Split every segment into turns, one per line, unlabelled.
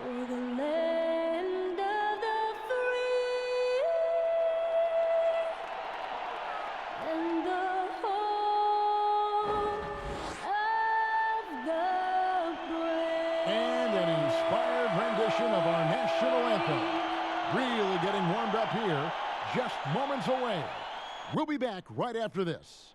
For the land of the free and the home of the brave.
And an inspired rendition of our national anthem. Really getting warmed up here, just moments away. We'll be back right after this.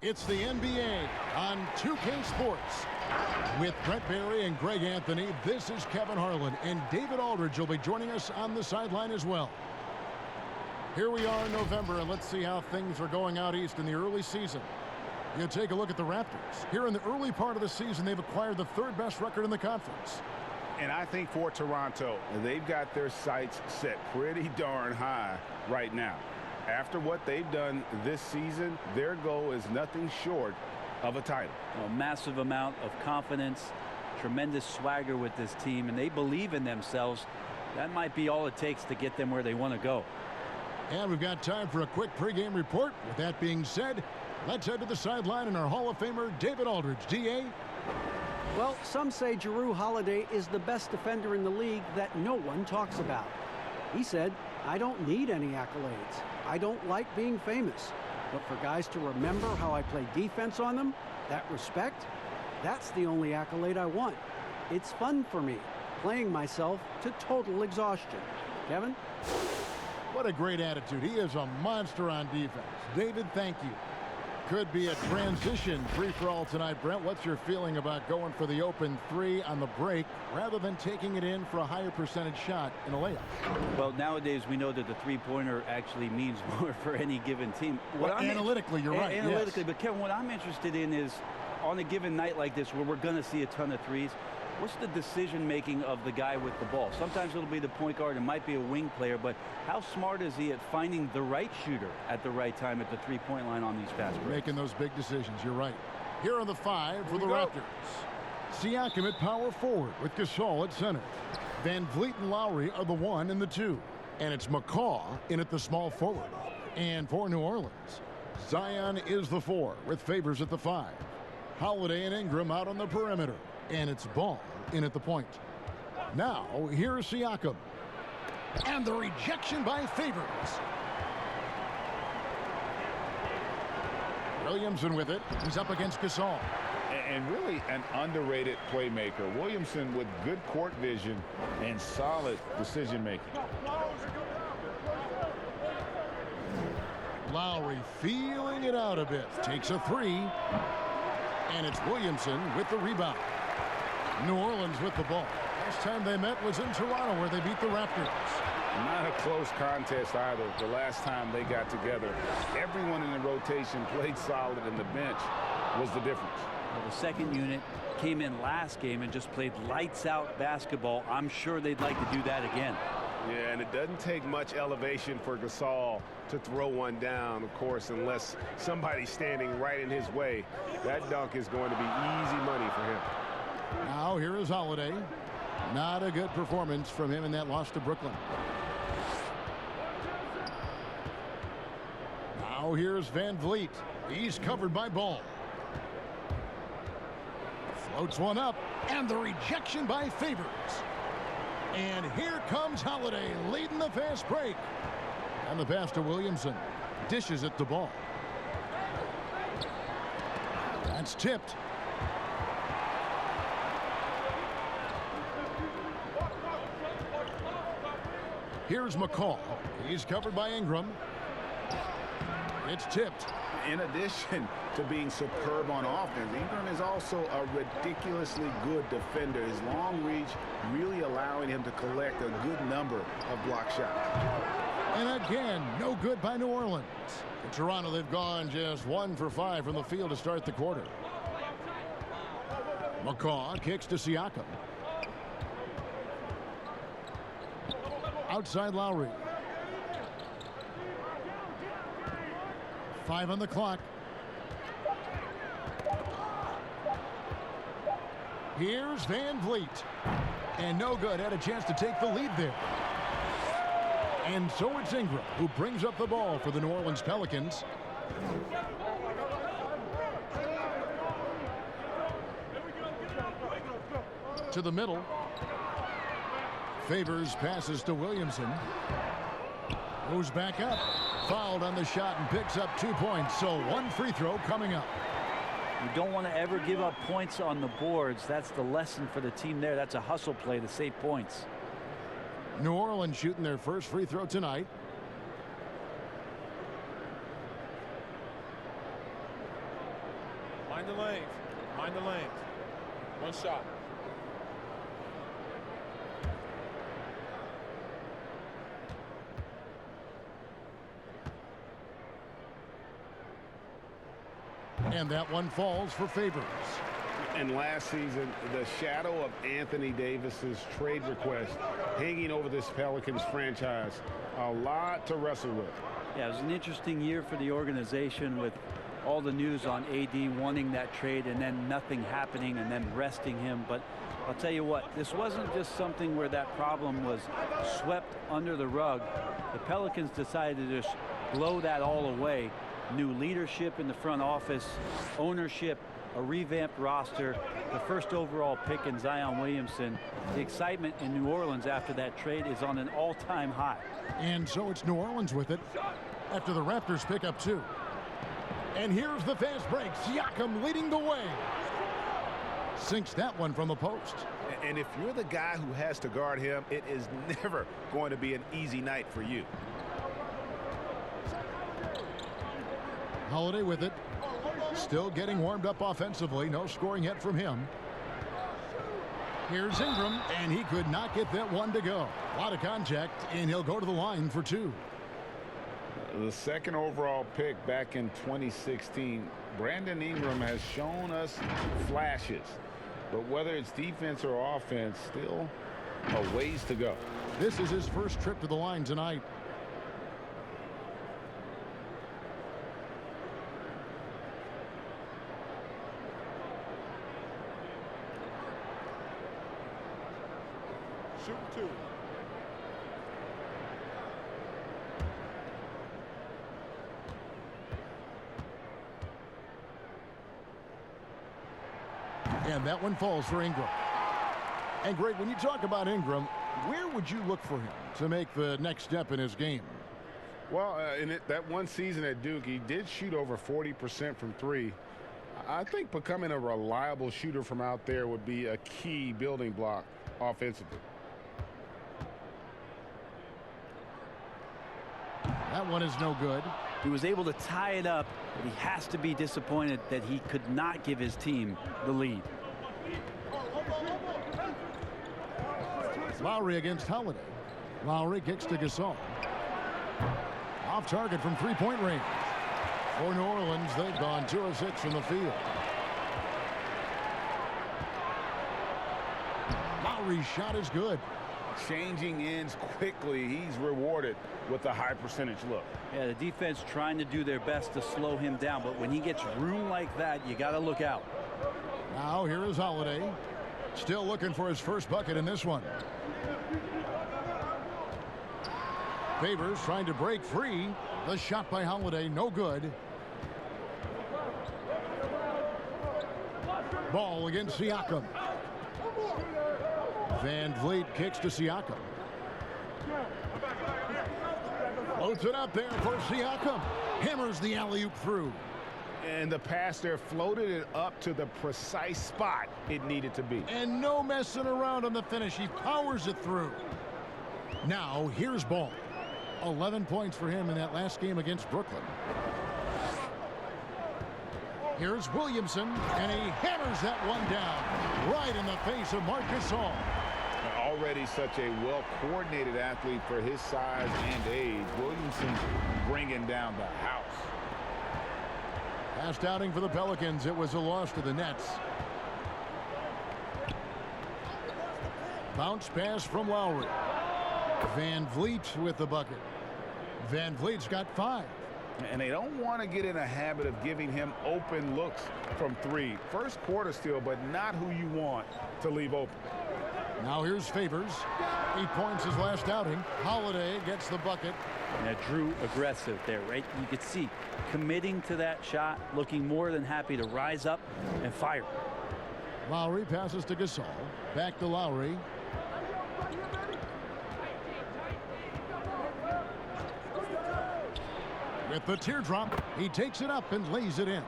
It's the NBA on 2K Sports. With Brett Barry and Greg Anthony, this is Kevin Harlan, and David Aldridge will be joining us on the sideline as well. Here we are in November, and let's see how things are going out east in the early season. You take a look at the Raptors. Here in the early part of the season, they've acquired the third best record in the conference.
And I think for Toronto, they've got their sights set pretty darn high right now. After what they've done this season, their goal is nothing short of a title.
A massive amount of confidence, tremendous swagger with this team, and they believe in themselves. That might be all it takes to get them where they want to go.
And we've got time for a quick pregame report. With that being said, let's head to the sideline and our Hall of Famer, David Aldridge. D.A.?
Well, some say Jrue Holiday is the best defender in the league that no one talks about. He said, "I don't need any accolades. I don't like being famous. But for guys to remember how I play defense on them, that respect, that's the only accolade I want. It's fun for me, playing myself to total exhaustion." Kevin?
What a great attitude. He is a monster on defense. David, thank you. Could be a transition free-for-all tonight, Brent. What's your feeling about going for the open three on the break rather than taking it in for a higher percentage shot in a layup?
Well, nowadays we know that the three-pointer actually means more for any given team.
Analytically, you're right.
Analytically,
yes.
But Kevin, what I'm interested in is on a given night like this where we're going to see a ton of threes, what's the decision-making of the guy with the ball? Sometimes it'll be the point guard. It might be a wing player, but how smart is he at finding the right shooter at the right time at the three-point line on these fast breaks?
Making those big decisions, you're right. Here are the five for the Raptors. Siakam at power forward with Gasol at center. Van Vliet and Lowry are the 1 and the 2. And it's McCaw in at the small forward. And for New Orleans, Zion is the 4 with Favors at the 5. Holiday and Ingram out on the perimeter. And it's Ball in at the point. Now, here's Siakam. And the rejection by Favors. Williamson with it. He's up against Gasol.
And really an underrated playmaker. Williamson with good court vision and solid decision-making.
Lowry feeling it out a bit. Takes a 3. And it's Williamson with the rebound. New Orleans with the ball. Last time they met was in Toronto where they beat the Raptors.
Not a close contest either. The last time they got together, everyone in the rotation played solid, and the bench was the difference.
Well, the second unit came in last game and just played lights-out basketball. I'm sure they'd like to do that again.
Yeah, and it doesn't take much elevation for Gasol to throw one down, of course, unless somebody's standing right in his way. That dunk is going to be easy money for him.
Now here is Holiday. Not a good performance from him in that loss to Brooklyn. Now here's Van Vliet. He's covered by Ball. Floats one up, and the rejection by Favors. And here comes Holiday leading the fast break. And the pass to Williamson. Dishes it to Ball. That's tipped. Here's McCall. He's covered by Ingram. It's tipped.
In addition to being superb on offense, Ingram is also a ridiculously good defender. His long reach really allowing him to collect a good number of block shots.
And again, no good by New Orleans. In Toronto, they've gone just 1 for 5 from the field to start the quarter. McCaw kicks to Siakam. Outside Lowry. 5 on the clock. Here's Van Vliet. And no good. Had a chance to take the lead there. And so it's Ingram who brings up the ball for the New Orleans Pelicans. To the middle. Favors passes to Williamson. Goes back up. Fouled on the shot and picks up 2 points. So 1 free throw coming up.
You don't want to ever give up points on the boards. That's the lesson for the team there. That's a hustle play to save points.
New Orleans shooting their first free throw tonight.
Mind the lanes. Mind the lanes. One shot.
And that one falls for Favors.
And last season, the shadow of Anthony Davis's trade request hanging over this Pelicans franchise. A lot to wrestle with.
Yeah, it was an interesting year for the organization with all the news on AD wanting that trade and then nothing happening and then resting him. But I'll tell you what, this wasn't just something where that problem was swept under the rug. The Pelicans decided to just blow that all away. New leadership in the front office, ownership, a revamped roster, the first overall pick in Zion Williamson. The excitement in New Orleans after that trade is on an all-time high.
And so it's New Orleans with it after the Raptors pick up 2. And here's the fast break. Siakam leading the way. Sinks that one from the post.
And if you're the guy who has to guard him, it is never going to be an easy night for you.
Holiday with it. Still getting warmed up offensively. No scoring yet from him. Here's Ingram, and he could not get that one to go. A lot of contact, and he'll go to the line for 2.
The second overall pick back in 2016, Brandon Ingram has shown us flashes. But whether it's defense or offense, still a ways to go.
This is his first trip to the line tonight.
Shoot 2.
And that one falls for Ingram. And Greg, when you talk about Ingram, where would you look for him to make the next step in his game?
Well, that one season at Duke, he did shoot over 40% from 3. I think becoming a reliable shooter from out there would be a key building block offensively.
That one is no good.
He was able to tie it up, but he has to be disappointed that he could not give his team the lead.
Lowry against Holiday. Lowry kicks to Gasol. Off target from three-point range. For New Orleans, they've gone 2 of 6 from the field. Lowry's shot is good.
Changing ends quickly. He's rewarded with a high percentage look.
Yeah, the defense trying to do their best to slow him down, but when he gets room like that, you got to look out.
Now here is Holiday. Still looking for his first bucket in this one. Favors trying to break free. The shot by Holiday, no good. Ball against Siakam. Van Vliet kicks to Siakam. Floats it up there for Siakam. Hammers the alley-oop through.
And the pass there floated it up to the precise spot it needed to be.
And no messing around on the finish. He powers it through. Now, here's Ball. 11 points for him in that last game against Brooklyn. Here's Williamson, and he hammers that one down right in the face of Marc Gasol.
already such a well-coordinated athlete for his size and age. Williamson bringing down the house.
Last outing for the Pelicans, it was a loss to the Nets. Bounce pass from Lowry. Van Vliet with the bucket. Van Vliet's got 5.
And they don't want to get in a habit of giving him open looks from 3. First quarter still, but not who you want to leave open.
Now here's Favors. 8 points his last outing. Holiday gets the bucket.
Now Drew aggressive there, right? You could see committing to that shot, looking more than happy to rise up and fire.
Lowry passes to Gasol. Back to Lowry. With the teardrop, he takes it up and lays it in.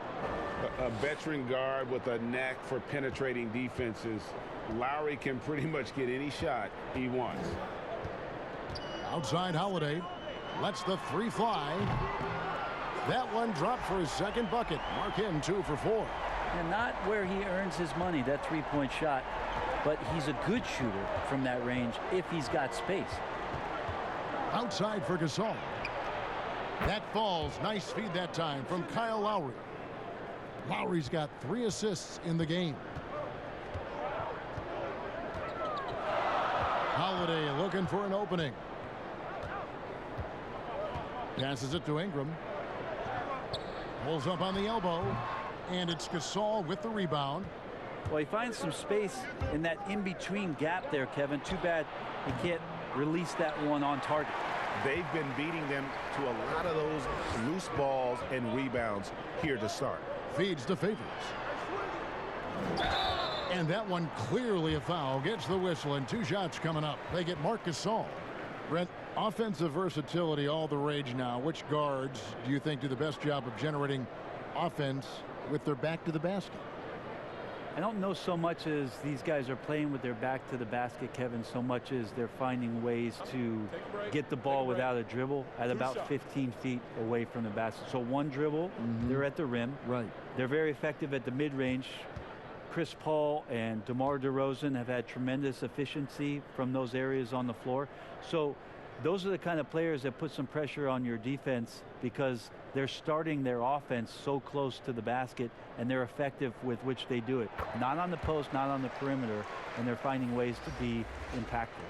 A veteran guard with a knack for penetrating defenses. Lowry can pretty much get any shot he wants.
Outside Holiday. Lets the 3 fly. That one dropped for his second bucket. Mark him 2 for 4.
And not where he earns his money, that 3-point shot. But he's a good shooter from that range if he's got space.
Outside for Gasol. That falls. Nice feed that time from Kyle Lowry. Lowry's got 3 assists in the game. Holiday looking for an opening. Passes it to Ingram. Pulls up on the elbow. And it's Gasol with the rebound.
Well, he finds some space in that in-between gap there, Kevin. Too bad he can't release that one on target.
They've been beating them to a lot of those loose balls and rebounds here to start.
Feeds to Favors. And that one clearly a foul. Gets the whistle and 2 shots coming up. They get Marc Gasol. Brent, offensive versatility all the rage now. Which guards do you think do the best job of generating offense with their back to the basket?
I don't know so much as these guys are playing with their back to the basket, Kevin, so much as they're finding ways to get the ball without a dribble at about 15 feet away from the basket. So one dribble, they're at the rim.
Right.
They're very effective at the mid-range. Chris Paul and DeMar DeRozan have had tremendous efficiency from those areas on the floor. So those are the kind of players that put some pressure on your defense because they're starting their offense so close to the basket and they're effective with which they do it. Not on the post, not on the perimeter, and they're finding ways to be impactful.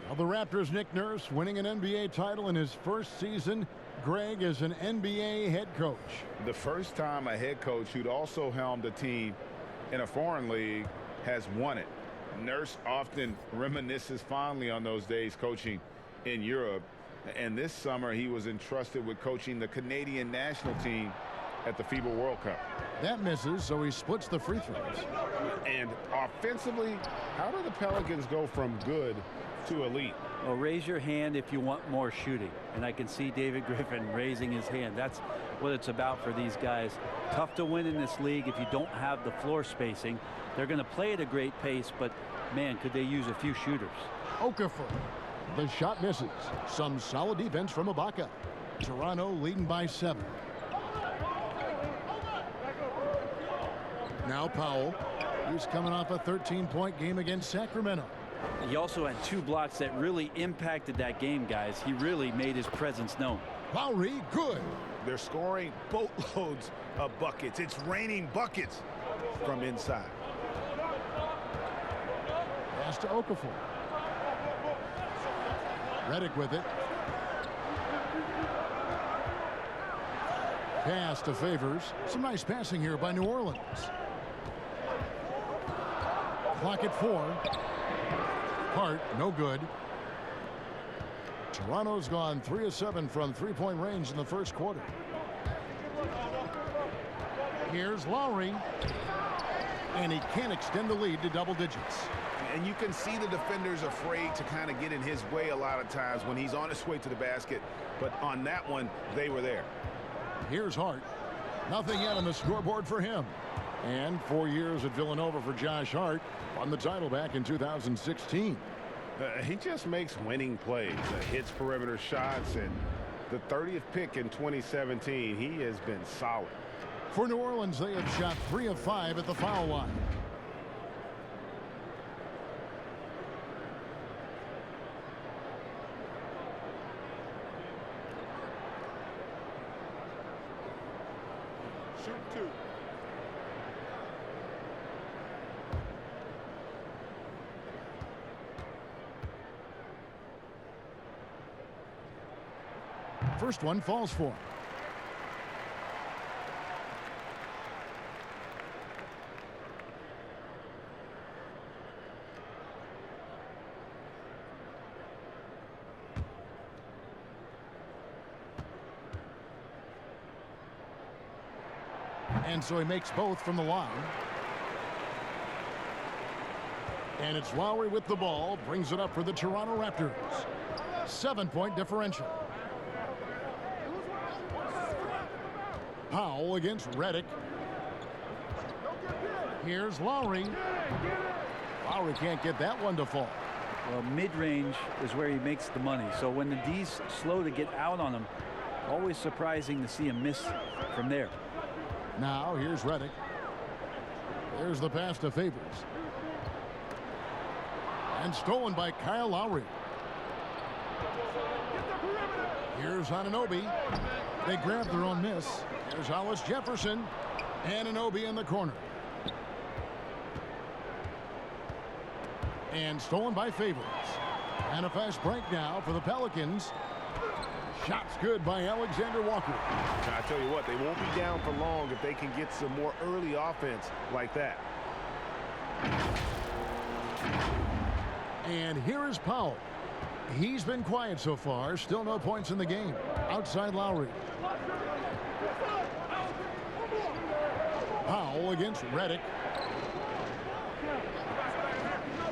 Well, the Raptors' Nick Nurse winning an NBA title in his first season. Greg is an NBA head coach.
The first time a head coach who'd also helmed a team in a foreign league has won it. Nurse often reminisces fondly on those days coaching in Europe, and this summer he was entrusted with coaching the Canadian national team at the FIBA World Cup.
That misses, so he splits the free throws.
And offensively, how do the Pelicans go from good to elite?
Well, raise your hand if you want more shooting. And I can see David Griffin raising his hand. That's what it's about for these guys. Tough to win in this league if you don't have the floor spacing. They're going to play at a great pace, but man, could they use a few shooters.
Okafor. The shot misses. Some solid defense from Ibaka. Toronto leading by 7. Now Powell. He's coming off a 13-point game against Sacramento.
He also had 2 blocks that really impacted that game, guys. He really made his presence known.
Lowry, good.
They're scoring boatloads of buckets. It's raining buckets from inside.
Pass to Okafor. Redick with it. Pass to Favors. Some nice passing here by New Orleans. Clock at 4. Hart, no good. Toronto's gone 3 of 7 from 3-point range in the first quarter. Here's Lowry. And he can't extend the lead to double digits.
And you can see the defenders afraid to kind of get in his way a lot of times when he's on his way to the basket. But on that one, they were there.
Here's Hart. Nothing yet on the scoreboard for him. And 4 years at Villanova for Josh Hart. Won the title back in 2016.
He just makes winning plays. Hits perimeter shots. And the 30th pick in 2017, he has been solid.
For New Orleans, they have shot 3 of 5 at the foul line.
Shoot 2.
First one falls for him. And so he makes both from the line. And it's Lowry with the ball, brings it up for the Toronto Raptors. 7-point differential. Powell against Redick. Here's Lowry. Lowry can't get that one to fall.
Well, mid-range is where he makes the money. So when the D's slow to get out on him, always surprising to see him miss from there.
Now here's Redick. There's the pass to Favors. And stolen by Kyle Lowry. Here's Anunoby. They grab their own miss. There's Hollis Jefferson. Anunoby in the corner. And stolen by Favors. And a fast break now for the Pelicans. Shots good by Alexander Walker.
I tell you what, they won't be down for long if they can get some more early offense like that.
And here is Powell. He's been quiet so far. Still no points in the game. Outside Lowry. Powell against Redick.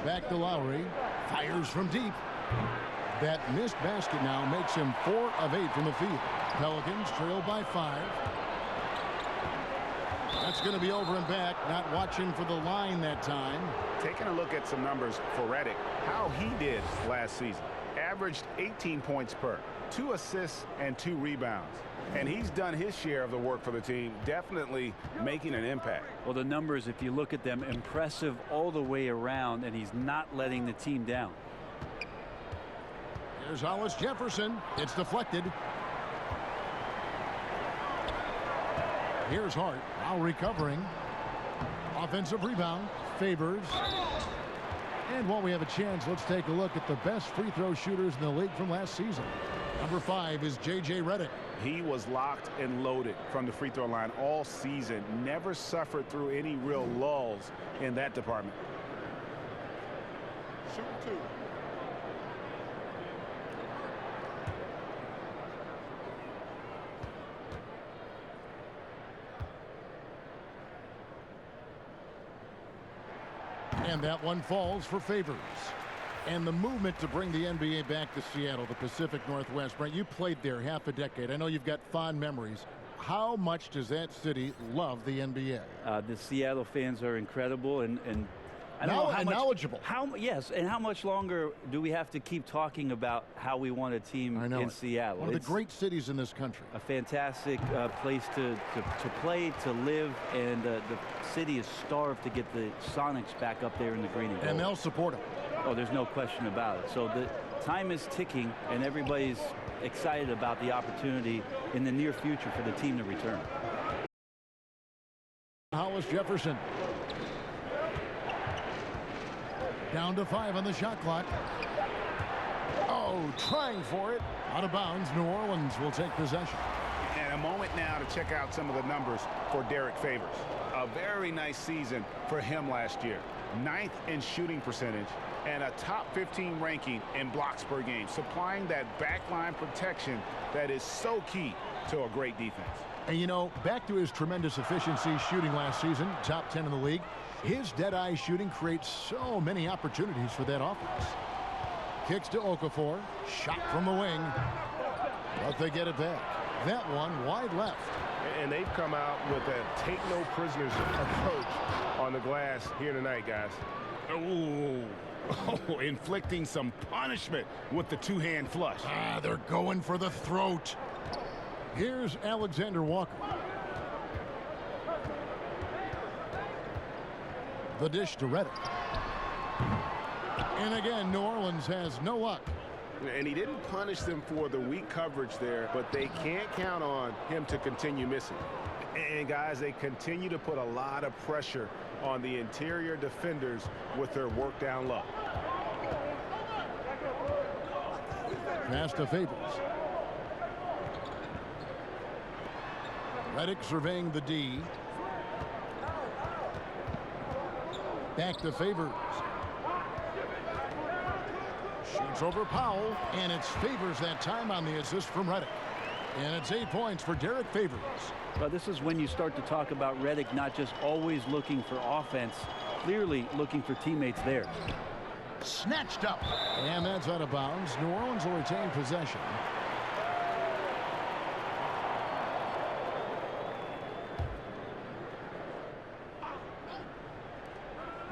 Back to Lowry. Fires from deep. That missed basket now makes him 4 of 8 from the field. Pelicans trail by 5. That's going to be over and back. Not watching for the line that time.
Taking a look at some numbers for Redick, how he did last season. Averaged 18 points per, 2 assists and 2 rebounds. And he's done his share of the work for the team, definitely making an impact.
Well, the numbers, if you look at them, impressive all the way around, and he's not letting the team down.
Here's Hollis Jefferson. It's deflected. Here's Hart. Now recovering. Offensive rebound. Favors. And while we have a chance, let's take a look at the best free throw shooters in the league from last season. Number 5 is J.J. Redick.
He was locked and loaded from the free throw line all season. Never suffered through any real lulls in that department.
Shoot 2.
And that one falls for Favors. And the movement to bring the NBA back to Seattle, the Pacific Northwest. Brent, you played there half a decade. I know you've got fond memories. How much does that city love the NBA?
The Seattle fans are incredible, and I don't know how much,
knowledgeable.
Yes, and how much longer do we have to keep talking about how we want a team in Seattle?
One of the great cities in this country.
A fantastic place to play, to live, and the city is starved to get the Sonics back up there in the green and gold.
And they'll support them.
Oh, there's no question about it. So the time is ticking, and everybody's excited about the opportunity in the near future for the team to return.
Hollis Jefferson. Down to 5 on the shot clock. Oh, trying for it. Out of bounds. New Orleans will take possession.
And a moment now to check out some of the numbers for Derek Favors. A very nice season for him last year. 9th in shooting percentage and a top 15 ranking in blocks per game, supplying that backline protection that is so key to a great defense.
And you know, back to his tremendous efficiency shooting last season, top 10 in the league, his dead-eye shooting creates so many opportunities for that offense. Kicks to Okafor, shot from the wing, but they get it back. That one wide left.
And they've come out with a take-no-prisoners approach on the glass here tonight, guys.
Oh, inflicting some punishment with the two-hand flush.
They're going for the throat. Here's Alexander Walker. The dish to Redick. And again, New Orleans has no luck.
And he didn't punish them for the weak coverage there, but they can't count on him to continue missing. And guys, they continue to put a lot of pressure on the interior defenders with their work down low.
Pass to Favors. Redick surveying the D. Back to Favors. Shoots over Powell, and it's Favors that time on the assist from Redick. And it's 8 points for Derek Favors.
Well, this is when you start to talk about Redick not just always looking for offense, clearly looking for teammates there.
Snatched up. And that's out of bounds. New Orleans will retain possession.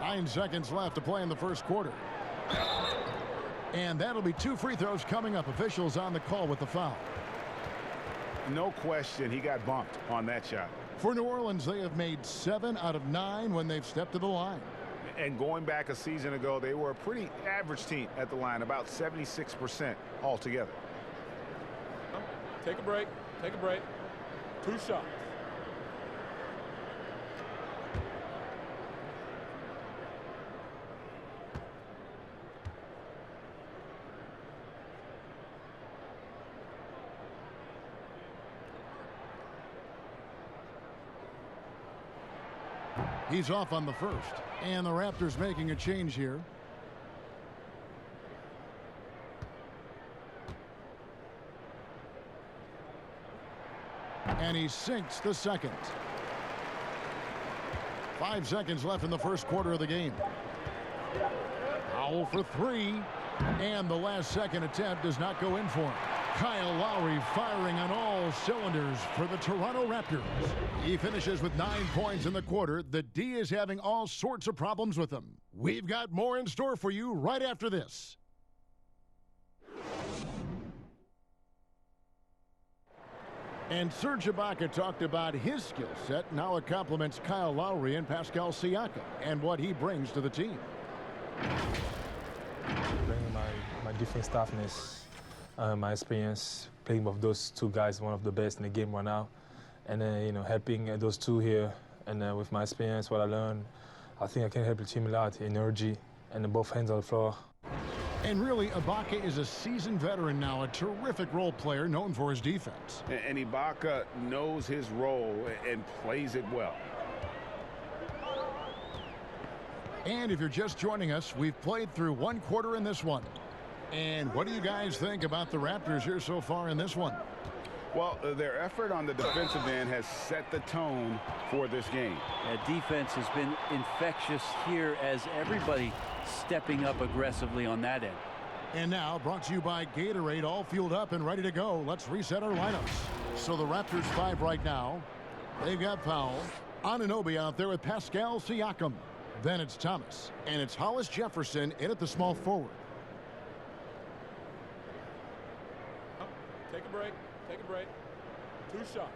Nine seconds left to play in the first quarter. And that'll be 2 free throws coming up. Officials on the call with the foul.
No question, he got bumped on that shot.
For New Orleans, they have made 7 out of 9 when they've stepped to the line.
And going back a season ago, they were a pretty average team at the line, about 76% altogether.
Take a break. Take a break. 2 shots.
He's off on the first. And the Raptors making a change here. And he sinks the second. 5 seconds left in the first quarter of the game. Powell for 3. And the last second attempt does not go in for him. Kyle Lowry firing on all cylinders for the Toronto Raptors. He finishes with 9 points in the quarter. The D is having all sorts of problems with him. We've got more in store for you right after this. And Serge Ibaka talked about his skill set. Now it complements Kyle Lowry and Pascal Siakam and what he brings to the team.
Bringing my defense toughness, my experience playing with those 2 guys, one of the best in the game right now, and then helping those 2 here, and with my experience, what I learned, I think I can help the team a lot. Energy and both hands on the floor.
And really, Ibaka is a seasoned veteran now, a terrific role player known for his defense.
And Ibaka knows his role and plays it well.
And if you're just joining us, we've played through 1 quarter in this one. And what do you guys think about the Raptors here so far in this one?
Well, their effort on the defensive end has set the tone for this game.
Defense has been infectious here as everybody stepping up aggressively on that end.
And now, brought to you by Gatorade, all fueled up and ready to go. Let's reset our lineups. So the Raptors 5 right now. They've got Powell. Anunoby out there with Pascal Siakam. Then it's Thomas. And it's Hollis Jefferson in at the small forward.
Take a break. Take a break. 2 shots.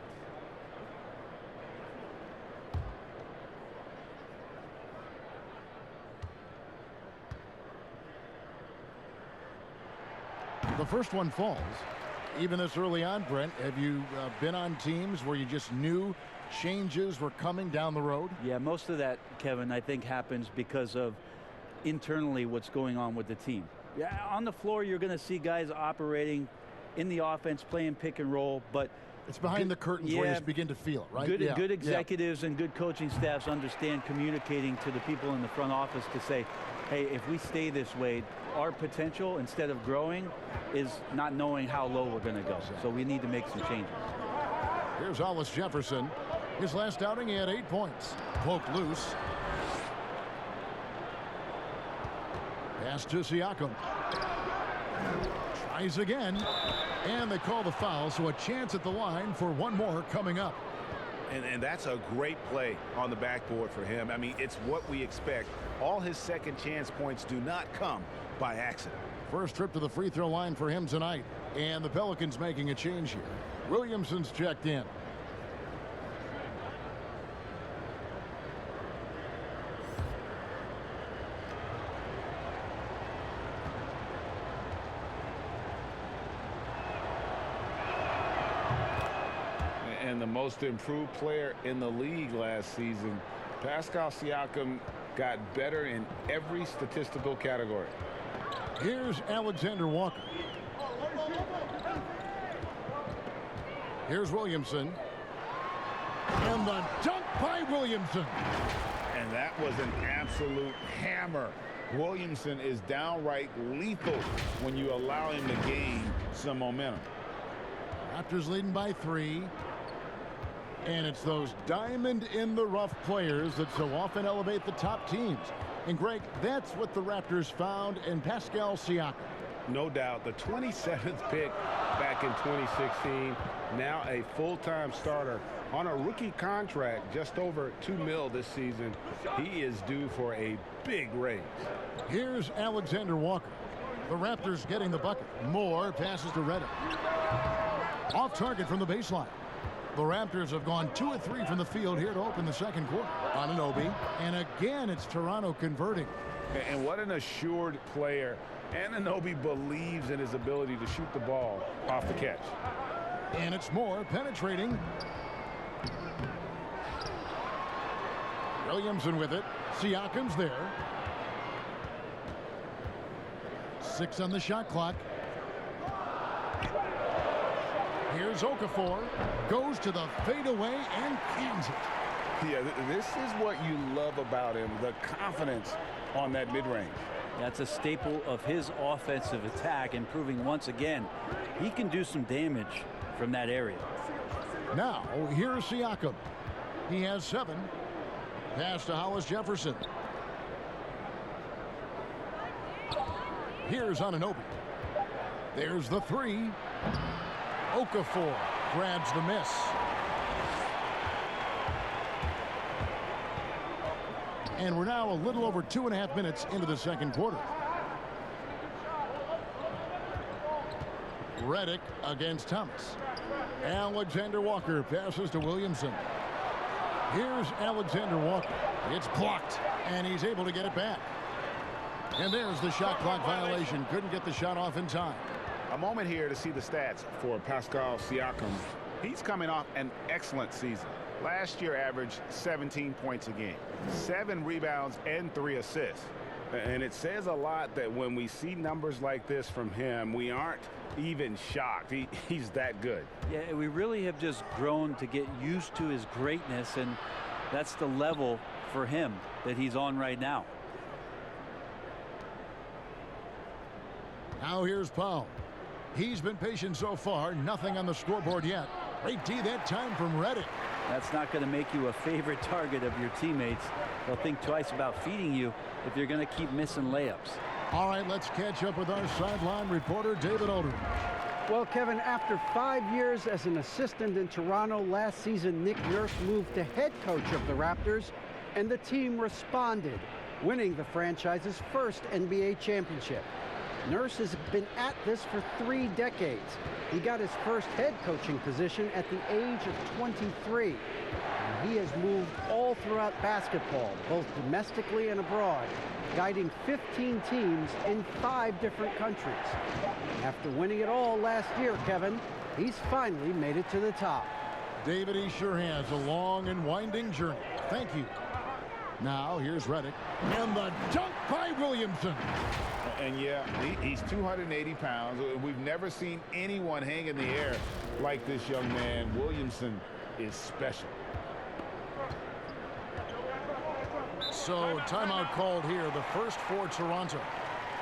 The first one falls. Even this early on, Brent, have you been on teams where you just knew changes were coming down the road?
Yeah, most of that, Kevin, I think happens because of internally what's going on with the team. Yeah, on the floor, you're going to see guys operating in the offense, playing pick and roll, but
it's behind the curtains where you just begin to feel it, right?
Good executives and good coaching staffs understand communicating to the people in the front office to say, hey, if we stay this way, our potential, instead of growing, is not knowing how low we're going to go. So we need to make some changes.
Here's Hollis Jefferson. His last outing, he had 8 points. Poked loose. Pass to Siakam. Tries again. And they call the foul, so a chance at the line for 1 more coming up.
And that's a great play on the backboard for him. I mean, it's what we expect. All his second chance points do not come by accident.
First trip to the free throw line for him tonight. And the Pelicans making a change here. Williamson's checked in.
And and the most improved player in the league last season. Pascal Siakam got better in every statistical category.
Here's Alexander Walker. Here's Williamson. And the dunk by Williamson.
And that was an absolute hammer. Williamson is downright lethal when you allow him to gain some momentum.
Raptors leading by 3. And it's those diamond-in-the-rough players that so often elevate the top teams. And, Greg, that's what the Raptors found in Pascal Siakam.
No doubt. The 27th pick back in 2016. Now a full-time starter on a rookie contract, just over $2 million this season. He is due for a big raise.
Here's Alexander Walker. The Raptors getting the bucket. Moore passes to Reddick. Off target from the baseline. The Raptors have gone 2 of 3 from the field here to open the second quarter. Anunoby. And again, it's Toronto converting.
And what an assured player. Anunoby believes in his ability to shoot the ball off the catch.
And it's Moore penetrating. Williamson with it. Siakam's there. 6 on the shot clock. Here's Okafor. Goes to the fadeaway and cans it.
Yeah, this is what you love about him, the confidence on that mid-range.
That's a staple of his offensive attack, and proving once again he can do some damage from that area.
Now, here's Siakam. He has 7. Pass to Hollis Jefferson. Here's Anunoby. There's the 3. Okafor grabs the miss. And we're now a little over 2.5 minutes into the second quarter. Reddick against Thomas. Alexander Walker passes to Williamson. Here's Alexander Walker. It's blocked, and he's able to get it back. And there's the shot clock violation. Couldn't get the shot off in time.
A moment here to see the stats for Pascal Siakam. He's coming off an excellent season. Last year averaged 17 points a game, 7 rebounds and 3 assists. And it says a lot that when we see numbers like this from him, we aren't even shocked. He's that good.
Yeah, we really have just grown to get used to his greatness, and that's the level for him that he's on right now.
Now here's Powell. He's been patient so far. Nothing on the scoreboard yet. Great D that time from Reddick.
That's not going to make you a favorite target of your teammates. They'll think twice about feeding you if you're going to keep missing layups.
All right, let's catch up with our sideline reporter, David Aldridge.
Well, Kevin, after 5 years as an assistant in Toronto last season, Nick Nurse moved to head coach of the Raptors, and the team responded, winning the franchise's first NBA championship. Nurse has been at this for 3 decades. He got his first head coaching position at the age of 23. And he has moved all throughout basketball, both domestically and abroad, guiding 15 teams in 5 different countries. After winning it all last year, Kevin, he's finally made it to the top.
David, he sure has a long and winding journey. Thank you. Now, here's Reddick. And the dunk by Williamson.
And yeah, he's 280 pounds. We've never seen anyone hang in the air like this young man. Williamson is special.
So, timeout called here, the first for Toronto.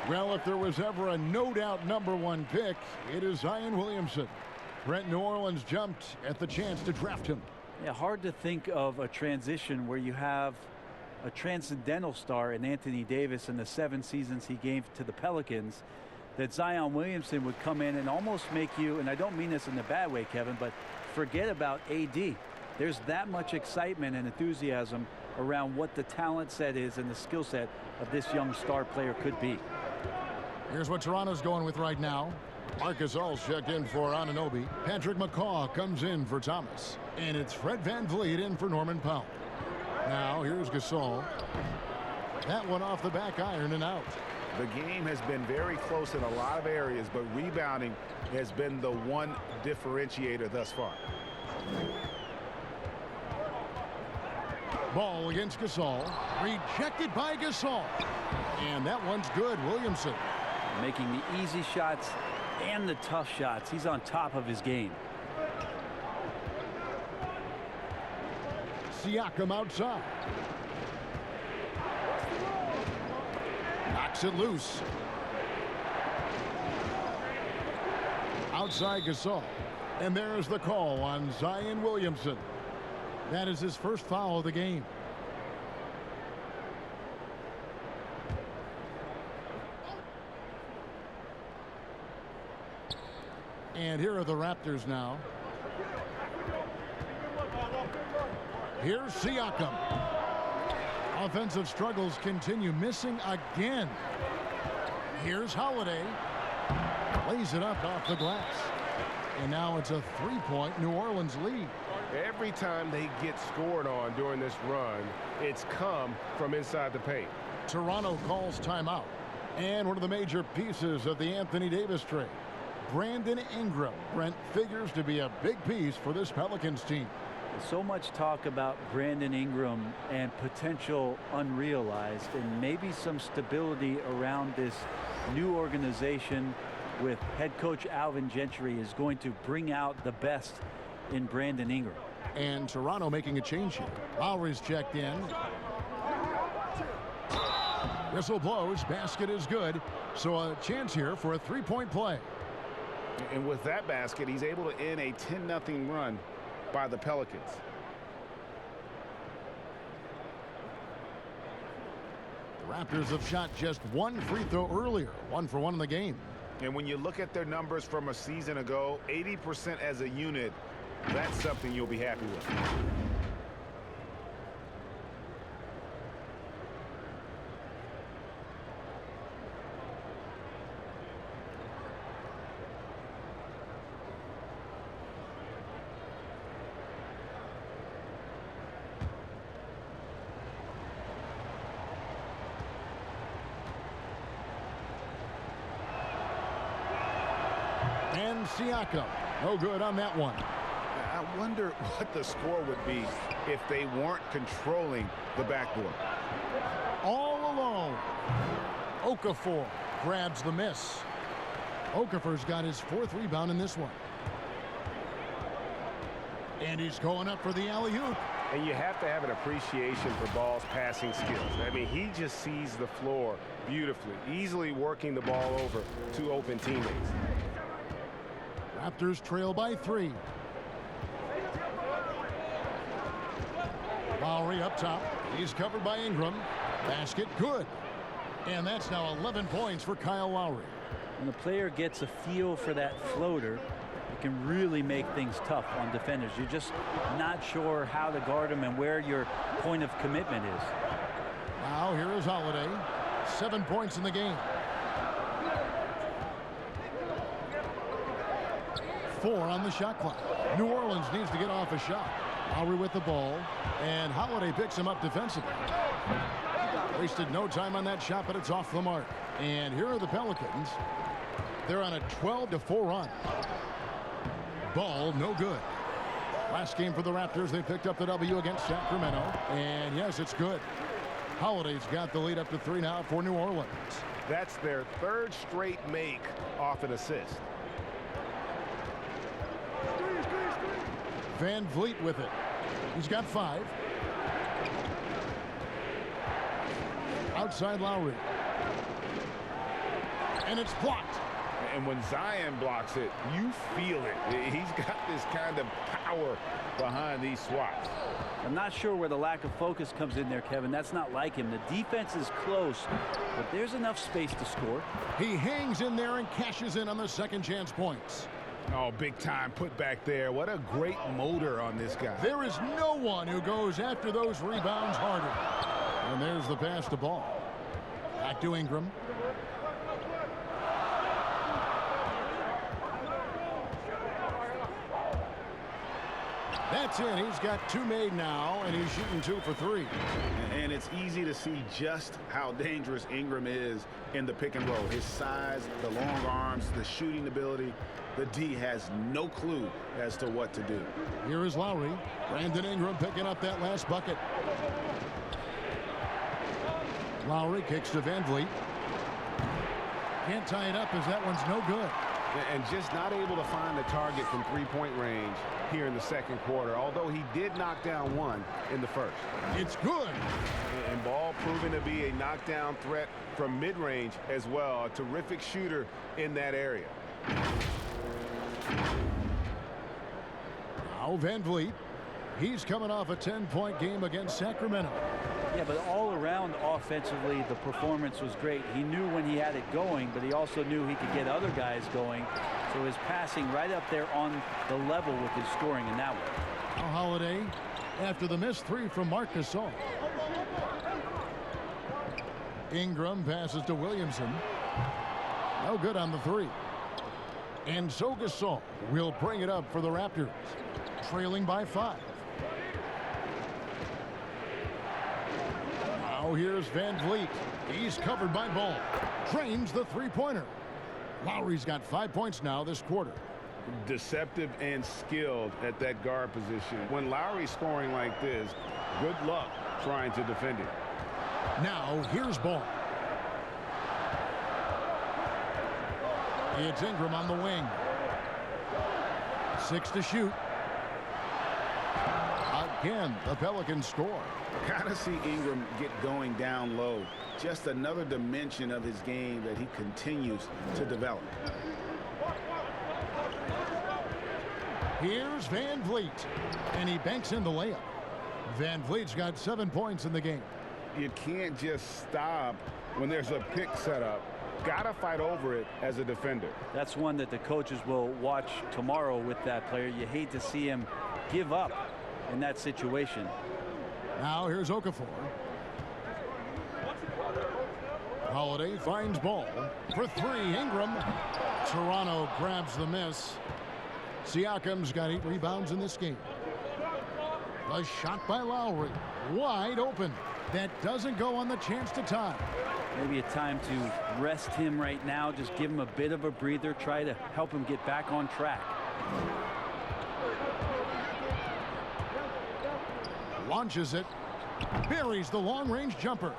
Well, if there was ever a no-doubt #1 pick, it is Zion Williamson. Brent, New Orleans jumped at the chance to draft him.
Yeah, hard to think of a transition where you have a transcendental star in Anthony Davis in the 7 seasons he gave to the Pelicans, that Zion Williamson would come in and almost make you, and I don't mean this in a bad way, Kevin, but forget about AD. There's that much excitement and enthusiasm around what the talent set is and the skill set of this young star player could be.
Here's what Toronto's going with right now. Marcus All's checked in for Anunoby. Patrick McCaw comes in for Thomas. And it's Fred VanVleet in for Norman Powell. Now, here's Gasol. That one off the back iron and out.
The game has been very close in a lot of areas, but rebounding has been the one differentiator thus far.
Ball against Gasol. Rejected by Gasol. And that one's good. Williamson.
Making the easy shots and the tough shots. He's on top of his game.
Siakam outside. Knocks it loose. Outside Gasol. And there's the call on Zion Williamson. That is his first foul of the game. And here are the Raptors now. Here's Siakam. Offensive struggles continue, missing again. Here's Holiday. Lays it up off the glass. And now it's a three-point New Orleans lead.
Every time they get scored on during this run, it's come from inside the paint.
Toronto calls timeout. And one of the major pieces of the Anthony Davis trade, Brandon Ingram. Brent figures to be a big piece for this Pelicans team.
So much talk about Brandon Ingram and potential unrealized, and maybe some stability around this new organization with head coach Alvin Gentry is going to bring out the best in Brandon Ingram.
And Toronto making a change here. Lowry's checked in. Whistle blows. Basket is good. So a chance here for a three-point play.
And with that basket, he's able to end a 10-0 run by the Pelicans.
The Raptors have shot just one free throw earlier. 1 for 1 in the game.
And when you look at their numbers from a season ago, 80% as a unit, that's something you'll be happy with.
And Siakam. No good on that one.
I wonder what the score would be if they weren't controlling the backboard.
All alone. Okafor grabs the miss. Okafor's got his 4th rebound in this one. And he's going up for the alley-oop.
And you have to have an appreciation for Ball's passing skills. I mean, he just sees the floor beautifully, easily working the ball over to open teammates.
Raptors trail by 3. Lowry up top. He's covered by Ingram. Basket good. And that's now 11 points for Kyle Lowry.
When the player gets a feel for that floater, it can really make things tough on defenders. You're just not sure how to guard them and where your point of commitment is.
Now here is Holiday. 7 points in the game. 4 on the shot clock. New Orleans needs to get off a shot. Lowry with the ball, and Holiday picks him up defensively. Wasted no time on that shot, but it's off the mark. And here are the Pelicans. They're on a 12-4 run. Ball no good. Last game for the Raptors, they picked up the W against Sacramento. And yes, it's good. Holiday's got the lead up to 3 now for New Orleans.
That's their 3rd straight make off an assist.
Van Vliet with it. He's got 5. Outside Lowry. And it's blocked.
And when Zion blocks it, you feel it. He's got this kind of power behind these swats.
I'm not sure where the lack of focus comes in there, Kevin. That's not like him. The defense is close, but there's enough space to score.
He hangs in there and cashes in on the second chance points.
Oh, big time put back there. What a great motor on this guy.
There is no one who goes after those rebounds harder. And there's the pass to Ball. Back to Ingram. That's in. He's got 2 made now, and he's shooting 2 for 3.
And it's easy to see just how dangerous Ingram is in the pick and roll. His size, the long arms, the shooting ability. The D has no clue as to what to do.
Here is Lowry. Brandon Ingram picking up that last bucket. Lowry kicks to Van Vliet. Can't tie it up as that one's no good.
And just not able to find the target from three-point range here in the second quarter, although he did knock down one in the first.
It's good.
And Ball proving to be a knockdown threat from mid-range as well. A terrific shooter in that area.
Now Van Vliet. He's coming off a 10-point game against Sacramento.
Yeah, but all around offensively, the performance was great. He knew when he had it going, but he also knew he could get other guys going. So his passing right up there on the level with his scoring in that one.
Now Holiday after the missed 3 from Marc Gasol. Ingram passes to Williamson. No good on the 3. And so Gasol will bring it up for the Raptors, trailing by 5. Now here's Van Vliet. He's covered by Ball. Drains the 3-pointer. Lowry's got 5 points now this quarter.
Deceptive and skilled at that guard position. When Lowry's scoring like this, good luck trying to defend him.
Now here's Ball. It's Ingram on the wing. 6 to shoot. Again, the Pelicans score.
Gotta see Ingram get going down low. Just another dimension of his game that he continues to develop.
Here's Van Vliet, and he banks in the layup. Van Vliet's got 7 points in the game.
You can't just stop when there's a pick set up. Gotta fight over it as a defender.
That's one that the coaches will watch tomorrow with that player. You hate to see him give up in that situation.
Now here's Okafor. Holiday finds Ball for 3. Ingram. Toronto grabs the miss. Siakam's got 8 rebounds in this game. A shot by Lowry. Wide open. That doesn't go on the chance to tie.
Maybe a time to rest him right now. Just give him a bit of a breather. Try to help him get back on track.
Launches it. Buries the long-range jumper.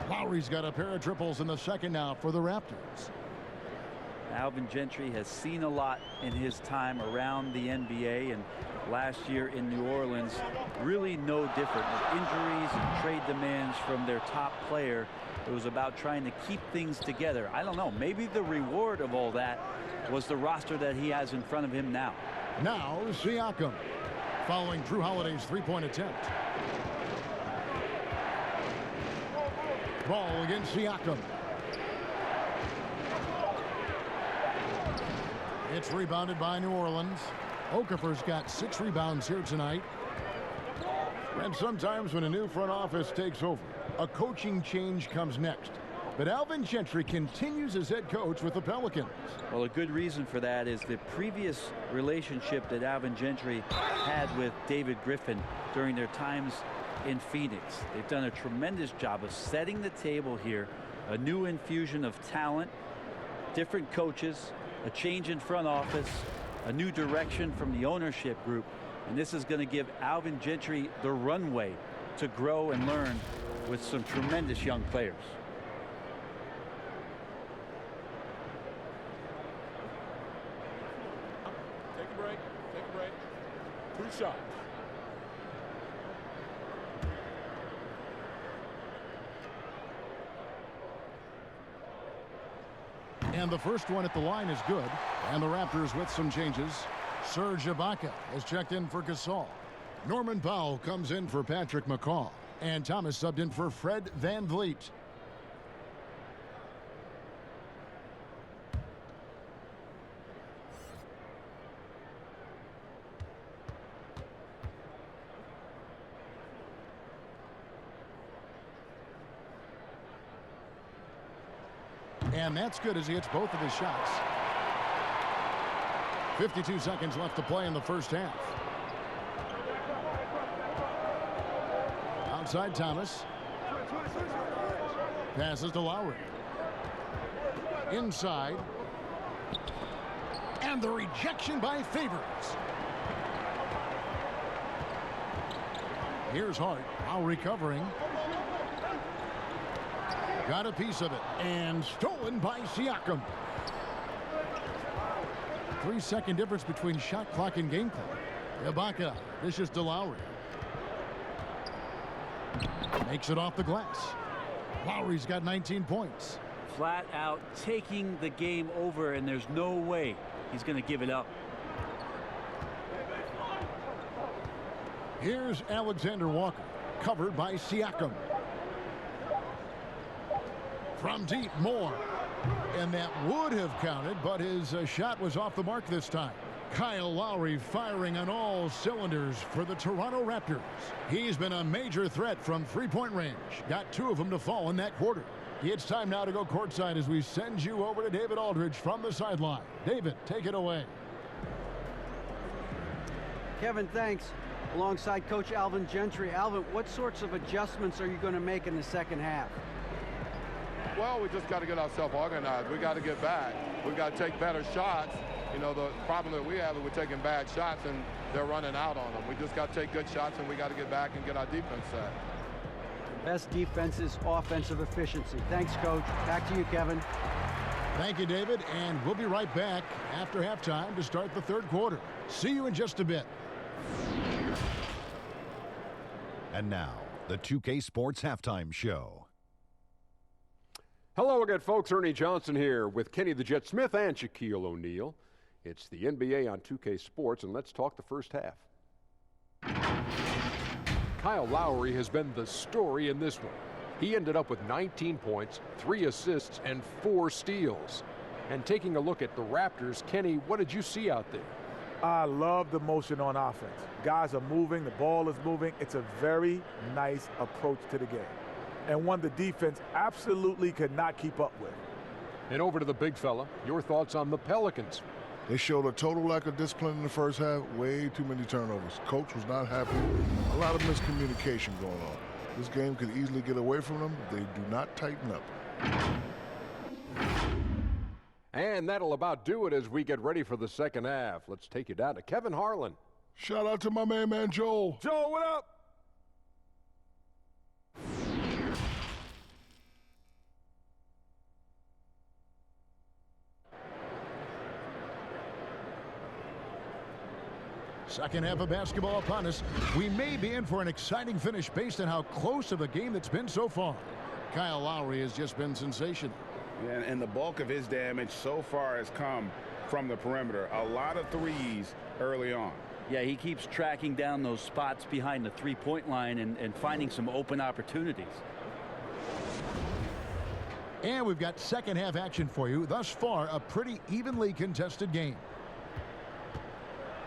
Lowry's got a pair of triples in the second now for the Raptors.
Alvin Gentry has seen a lot in his time around the NBA, and last year in New Orleans, really no different. With injuries and trade demands from their top player, it was about trying to keep things together. I don't know, maybe the reward of all that was the roster that he has in front of him now.
Now Siakam, following Drew Holiday's 3-point attempt. Ball against Siakam. It's rebounded by New Orleans. Okafor's got 6 rebounds here tonight. And sometimes when a new front office takes over, a coaching change comes next. But Alvin Gentry continues as head coach with the Pelicans.
Well, a good reason for that is the previous relationship that Alvin Gentry had with David Griffin during their times in Phoenix. They've done a tremendous job of setting the table here. A new infusion of talent, different coaches, a change in front office, a new direction from the ownership group. And this is going to give Alvin Gentry the runway to grow and learn with some tremendous young players.
Take a break. Take a break. 2 shots.
And the first one at the line is good. And the Raptors with some changes. Serge Ibaka has checked in for Gasol. Norman Powell comes in for Patrick McCaw. And Thomas subbed in for Fred Van Vliet. And that's good as he hits both of his shots. 52 seconds left to play in the first half. Outside Thomas. Passes to Lowry. Inside. And the rejection by Favors. Here's Hart. Lowry covering. Got a piece of it. And stolen by Siakam. 3-second difference between shot clock and game clock. Ibaka dishes to Lowry. Makes it off the glass. Lowry's got 19 points.
Flat out taking the game over, and there's no way he's going to give it up.
Here's Alexander Walker, covered by Siakam. From deep, Moore. And that would have counted, but his shot was off the mark this time. Kyle Lowry firing on all cylinders for the Toronto Raptors. He's been a major threat from three-point range. Got 2 of them to fall in that quarter. It's time now to go courtside as we send you over to David Aldridge from the sideline. David, take it away.
Kevin, thanks. Alongside Coach Alvin Gentry. Alvin, what sorts of adjustments are you going to make in the second half?
Well, we just got to get ourselves organized. We got to get back. We got to take better shots. You know, the problem that we have is we're taking bad shots and they're running out on them. We just got to take good shots and we got to get back and get our defense set.
Best defense is offensive efficiency. Thanks, Coach. Back to you, Kevin.
Thank you, David, and we'll be right back after halftime to start the third quarter. See you in just a bit.
And now, the 2K Sports Halftime Show.
Hello again, folks. Ernie Johnson here with Kenny the Jet Smith and Shaquille O'Neal. It's the NBA on 2K Sports, and let's talk the first half. Kyle Lowry has been the story in this one. He ended up with 19 points, 3 assists, and 4 steals. And taking a look at the Raptors, Kenny, what did you see out there?
I love the motion on offense. Guys are moving, the ball is moving. It's a very nice approach to the game, and one the defense absolutely could not keep up with.
And over to the big fella, your thoughts on the Pelicans?
They showed a total lack of discipline in the first half, way too many turnovers. Coach was not happy. A lot of miscommunication going on. This game could easily get away from them if they do not tighten up.
And that'll about do it as we get ready for the second half. Let's take you down to Kevin Harlan.
Shout out to my man Joel.
Joel, what up?
Second half of basketball upon us. We may be in for an exciting finish based on how close of a game that's been so far. Kyle Lowry has just been sensational.
And the bulk of his damage so far has come from the perimeter. A lot of threes early on.
Yeah, he keeps tracking down those spots behind the three-point line and finding some open opportunities.
And we've got second half action for you. Thus far, a pretty evenly contested game.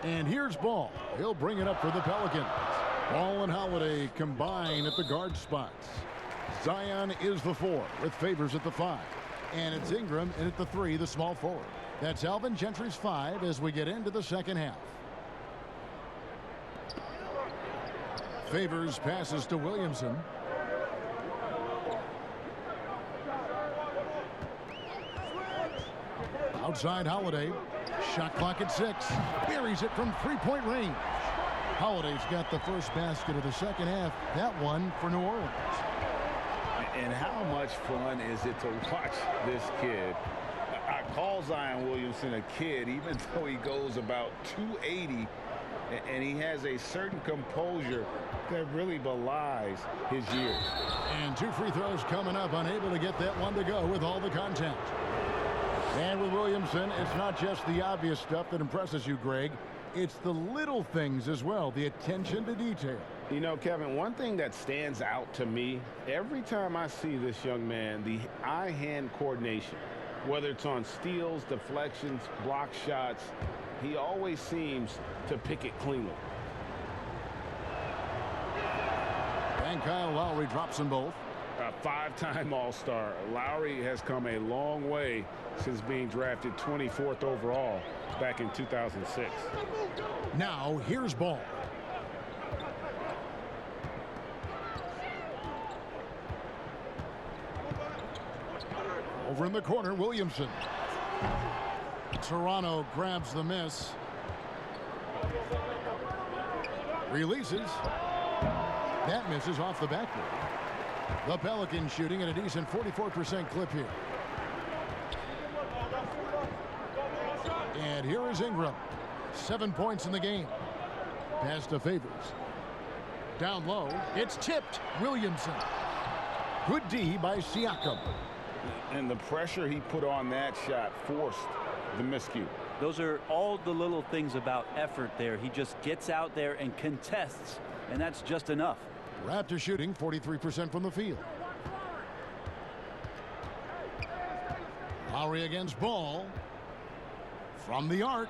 And here's Ball. He'll bring it up for the Pelicans. Ball and Holiday combine at the guard spots. Zion is the 4 with Favors at the 5. And it's Ingram in at the 3, the small forward. That's Alvin Gentry's 5 as we get into the second half. Favors passes to Williamson. Outside Holiday. Shot clock at 6. Buries it from three-point range. Holiday's got the first basket of the second half. That one for New Orleans.
And how much fun is it to watch this kid? I call Zion Williamson a kid, even though he goes about 280, and he has a certain composure that really belies his years.
And 2 free throws coming up, unable to get that one to go with all the contact. And with Williamson, it's not just the obvious stuff that impresses you, Greg. It's the little things as well, the attention to detail.
You know, Kevin, one thing that stands out to me, every time I see this young man, the eye-hand coordination, whether it's on steals, deflections, block shots, he always seems to pick it cleanly.
And Kyle Lowry drops them both.
A 5-time All-Star. Lowry has come a long way since being drafted 24th overall back in 2006.
Now, here's Ball. Over in the corner, Williamson. Toronto grabs the miss. Releases. That misses off the backboard. The Pelicans shooting at a decent 44% clip here. And here is Ingram. 7 points in the game. Pass to Favors. Down low. It's tipped. Williamson. Good D by Siakam.
And the pressure he put on that shot forced the miscue.
Those are all the little things about effort there. He just gets out there and contests, and that's just enough.
Raptors shooting 43% from the field. Lowry against Ball. From the arc.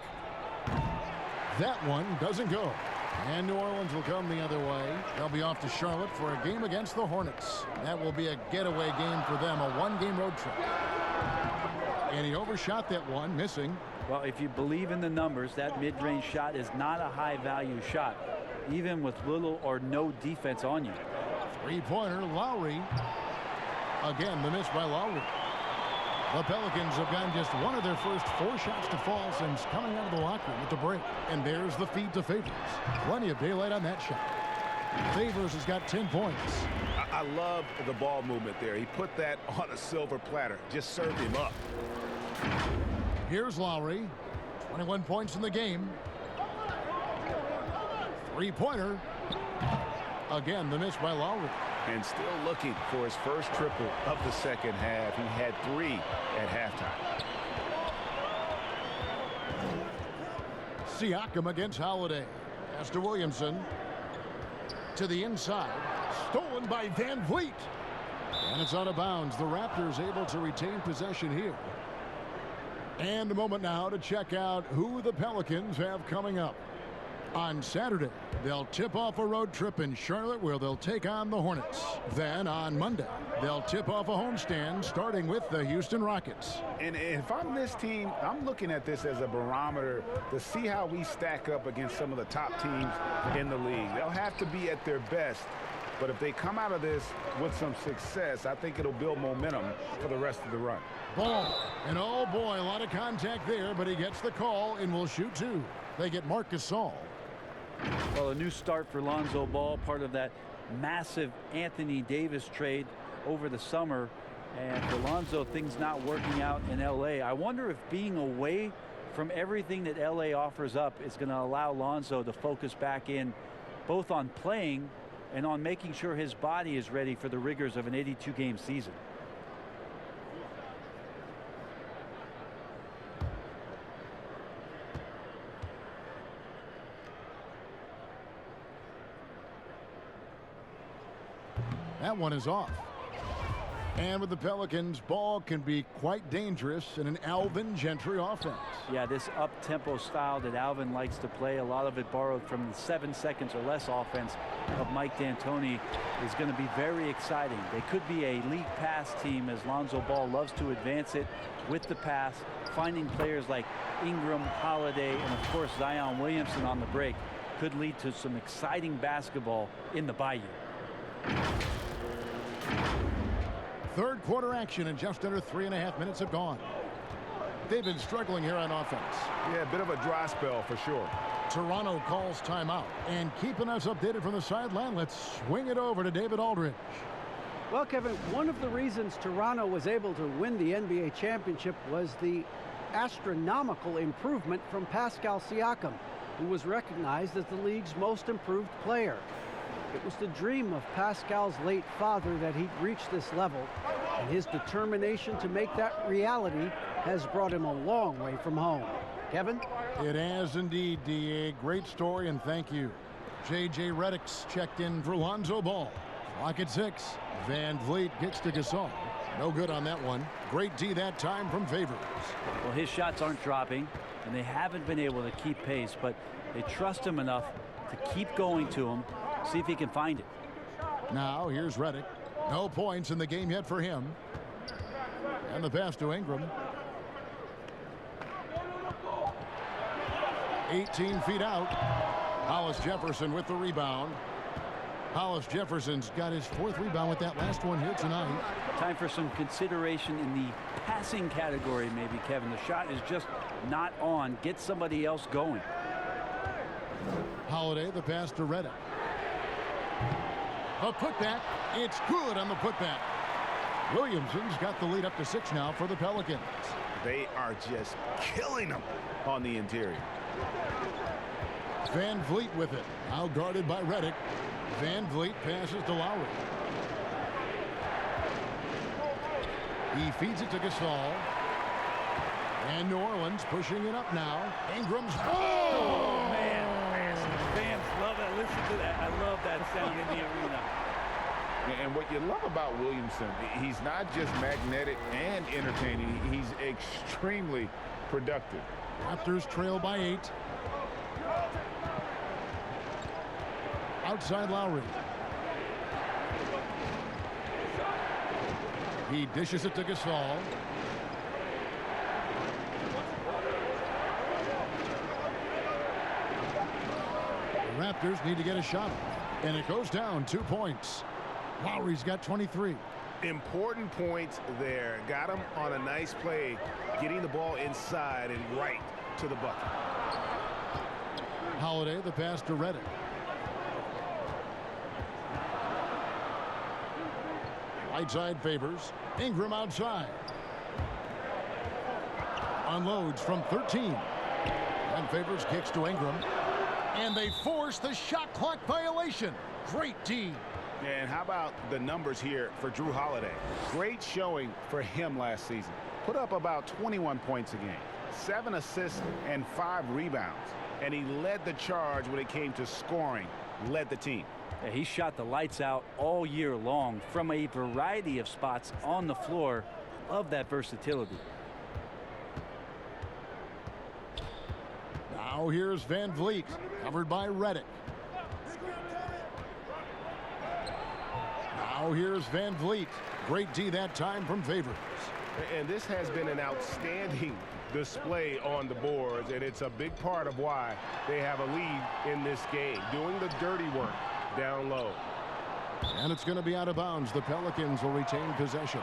That one doesn't go. And New Orleans will come the other way. They'll be off to Charlotte for a game against the Hornets. That will be a getaway game for them, a one-game road trip. And he overshot that one, missing.
Well, if you believe in the numbers, that mid-range shot is not a high-value shot, even with little or no defense on you.
Three-pointer, Lowry. Again, the miss by Lowry. The Pelicans have gotten just one of their first 4 shots to fall since coming out of the locker room at the break. And there's the feed to Favors. Plenty of daylight on that shot. Favors has got 10 points.
I love the ball movement there. He put that on a silver platter. Just served him up.
Here's Lowry. 21 points in the game. Three-pointer. Again, the miss by Lowry.
And still looking for his first triple of the second half. He had 3 at halftime.
Siakam against Holiday. Pass to Williamson. To the inside. Stolen by Van Vliet. And it's out of bounds. The Raptors able to retain possession here. And a moment now to check out who the Pelicans have coming up. On Saturday, they'll tip off a road trip in Charlotte where they'll take on the Hornets. Then on Monday, they'll tip off a homestand starting with the Houston Rockets.
And if I'm this team, I'm looking at this as a barometer to see how we stack up against some of the top teams in the league. They'll have to be at their best, but if they come out of this with some success, I think it'll build momentum for the rest of the run.
Ball. And oh boy, a lot of contact there, but he gets the call and will shoot 2. They get Marc Gasol.
Well, a new start for Lonzo Ball, part of that massive Anthony Davis trade over the summer. And for Lonzo, things not working out in L.A. I wonder if being away from everything that L.A. offers up is going to allow Lonzo to focus back in both on playing and on making sure his body is ready for the rigors of an 82-game season.
That one is off. And with the Pelicans, Ball can be quite dangerous in an Alvin Gentry offense.
Yeah, this up-tempo style that Alvin likes to play, a lot of it borrowed from the 7 seconds or less offense of Mike D'Antoni, is going to be very exciting. They could be a league pass team as Lonzo Ball loves to advance it with the pass, finding players like Ingram, Holiday, and of course Zion Williamson on the break could lead to some exciting basketball in the Bayou.
Third quarter action and just under 3.5 minutes have gone. They've been struggling here on offense.
Yeah, a bit of a dry spell for sure.
Toronto calls timeout. And keeping us updated from the sideline, let's swing it over to David Aldridge.
Well, Kevin, one of the reasons Toronto was able to win the NBA championship was the astronomical improvement from Pascal Siakam, who was recognized as the league's most improved player. It was the dream of Pascal's late father that he'd reach this level, and his determination to make that reality has brought him a long way from home. Kevin?
It has indeed, D.A. Great story, and thank you. J.J. Redick's checked in for Lonzo Ball. Clock at 6. Van Vliet gets to Gasol. No good on that one. Great D that time from Favors.
Well, his shots aren't dropping, and they haven't been able to keep pace, but they trust him enough to keep going to him, see if he can find it.
Now here's Redick. No points in the game yet for him. And the pass to Ingram. 18 feet out. Hollis Jefferson with the rebound. Hollis Jefferson's got his 4th rebound with that last one here tonight.
Time for some consideration in the passing category, maybe, Kevin. The shot is just not on. Get somebody else going.
Holiday, the pass to Redick. The putback. It's good on the putback. Williamson's got the lead up to 6 now for the Pelicans.
They are just killing them on the interior.
Van Vliet with it. Now guarded by Redick. Van Vliet passes to Lowry. He feeds it to Gasol. And New Orleans pushing it up now. Ingram's.
Oh, man. Fans love that. Listen to that. I love that sound in the arena.
And what you love about Williamson, he's not just magnetic and entertaining. He's extremely productive.
Raptors trail by 8. Outside Lowry. He dishes it to Gasol. The Raptors need to get a shot, and it goes down 2 points. Lowry's got 23.
Important points there. Got him on a nice play, getting the ball inside and right to the bucket.
Holiday, the pass to Redick. Right side favors. Ingram outside. Unloads from 13. And Favors kicks to Ingram. And they force the shot clock violation. Great D.
And how about the numbers here for Jrue Holiday? Great showing for him last season. Put up about 21 points a game, 7 assists and 5 rebounds. And he led the charge when it came to scoring, led the team.
Yeah, he shot the lights out all year long from a variety of spots on the floor. Love that versatility.
Now here's Van Vliet, covered by Redick. Now here's Van Vliet. Great D that time from Favors.
And this has been an outstanding display on the boards, and it's a big part of why they have a lead in this game, doing the dirty work down low.
And it's going to be out of bounds. The Pelicans will retain possession.